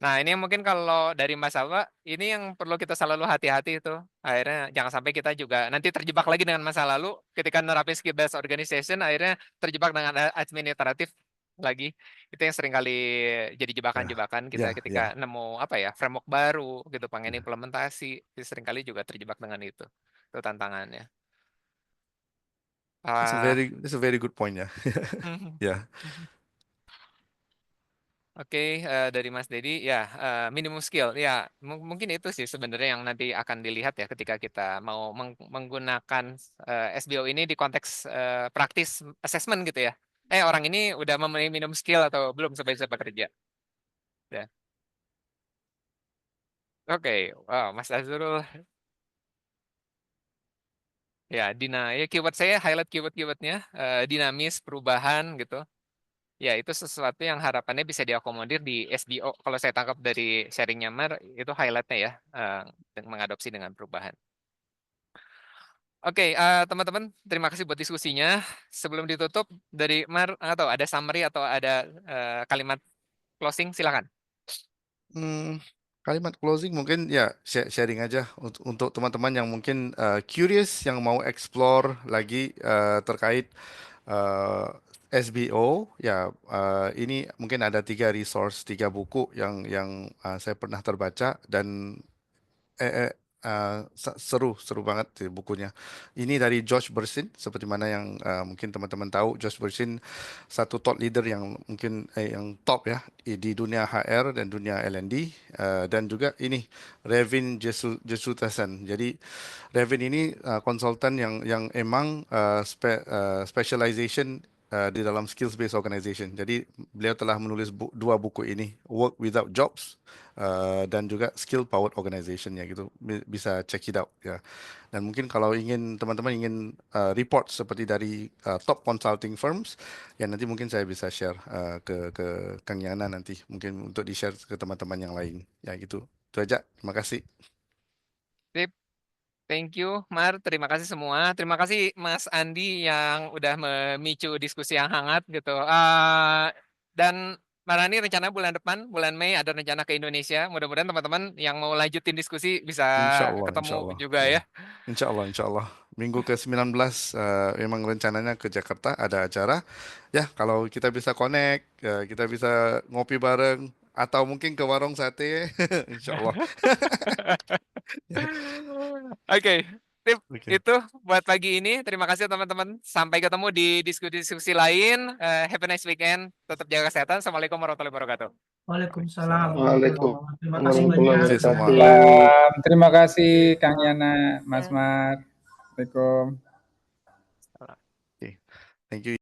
Nah ini mungkin kalau dari Mas Salwa, ini yang perlu kita selalu hati-hati itu. Akhirnya jangan sampai kita juga nanti terjebak lagi dengan masa lalu ketika nerapin skill based organization, akhirnya terjebak dengan administratif lagi. Itu yang sering kali jadi jebakan-jebakan kita ketika nemu framework baru gitu, pengen implementasi, sering kali juga terjebak dengan itu. Itu tantangannya. That's a very good point ya. Ya. Oke, dari Mas Dedi ya minimum skill ya mungkin itu sih sebenarnya yang nanti akan dilihat ya ketika kita mau menggunakan SBO ini di konteks praktis assessment gitu ya. Orang ini udah memenuhi minimum skill atau belum sampai bisa bekerja. Ya. Oke, wow, Mas Azrul. Ya, keyword saya highlight keywordnya dinamis, perubahan gitu. Ya, itu sesuatu yang harapannya bisa diakomodir di SBO. Kalau saya tangkap dari sharingnya Mar, itu highlightnya ya, mengadopsi dengan perubahan. Oke, teman-teman, terima kasih buat diskusinya. Sebelum ditutup, dari Mar, atau ada summary atau ada kalimat closing, silakan. Kalimat closing mungkin ya sharing aja untuk teman-teman yang mungkin curious, yang mau explore lagi terkait SBO ya. Ini mungkin ada 3 buku yang saya pernah terbaca dan seru banget sih bukunya. Ini dari Josh Bersin, seperti mana yang mungkin teman-teman tahu. Josh Bersin satu thought leader yang mungkin yang top ya di dunia HR dan dunia L&D, dan juga ini Revin Jesutasan. Jadi Revin ini konsultan yang emang specialization di dalam skills based organization. Jadi beliau telah menulis 2 buku ini, Work Without Jobs dan juga Skill Powered Organization ya gitu. Bisa check it out ya. Dan mungkin kalau teman-teman ingin report seperti dari top consulting firms, ya nanti mungkin saya bisa share ke Kang Yana nanti mungkin untuk di-share ke teman-teman yang lain ya gitu. Itu aja. Terima kasih. Sip. Thank you, Mar. Terima kasih semua. Terima kasih Mas Andi yang udah memicu diskusi yang hangat gitu. Dan Marani rencana bulan depan, bulan Mei ada rencana ke Indonesia. Mudah-mudahan teman-teman yang mau lanjutin diskusi bisa Insya Allah, ketemu insya Allah. juga Ya. ya. Insya Allah, insya Allah. Minggu ke-19 memang rencananya ke Jakarta ada acara. Ya, kalau kita bisa connect, kita bisa ngopi bareng, atau mungkin ke warung sate, insya Allah. Ya, Oke, tip oke. itu buat pagi ini. Terima kasih teman-teman. Sampai ketemu di diskusi-diskusi lain. Have a nice weekend. Tetap jaga kesehatan. Assalamualaikum warahmatullahi wabarakatuh. Waalaikumsalam Waalaikumsalam. warahmatullahi wabarakatuh. Terima kasih Terima banyak. kasih semua. Waalaikumsalam. Terima kasih Kang Yana, Mas Mar. Assalamualaikum. Oke, thank you.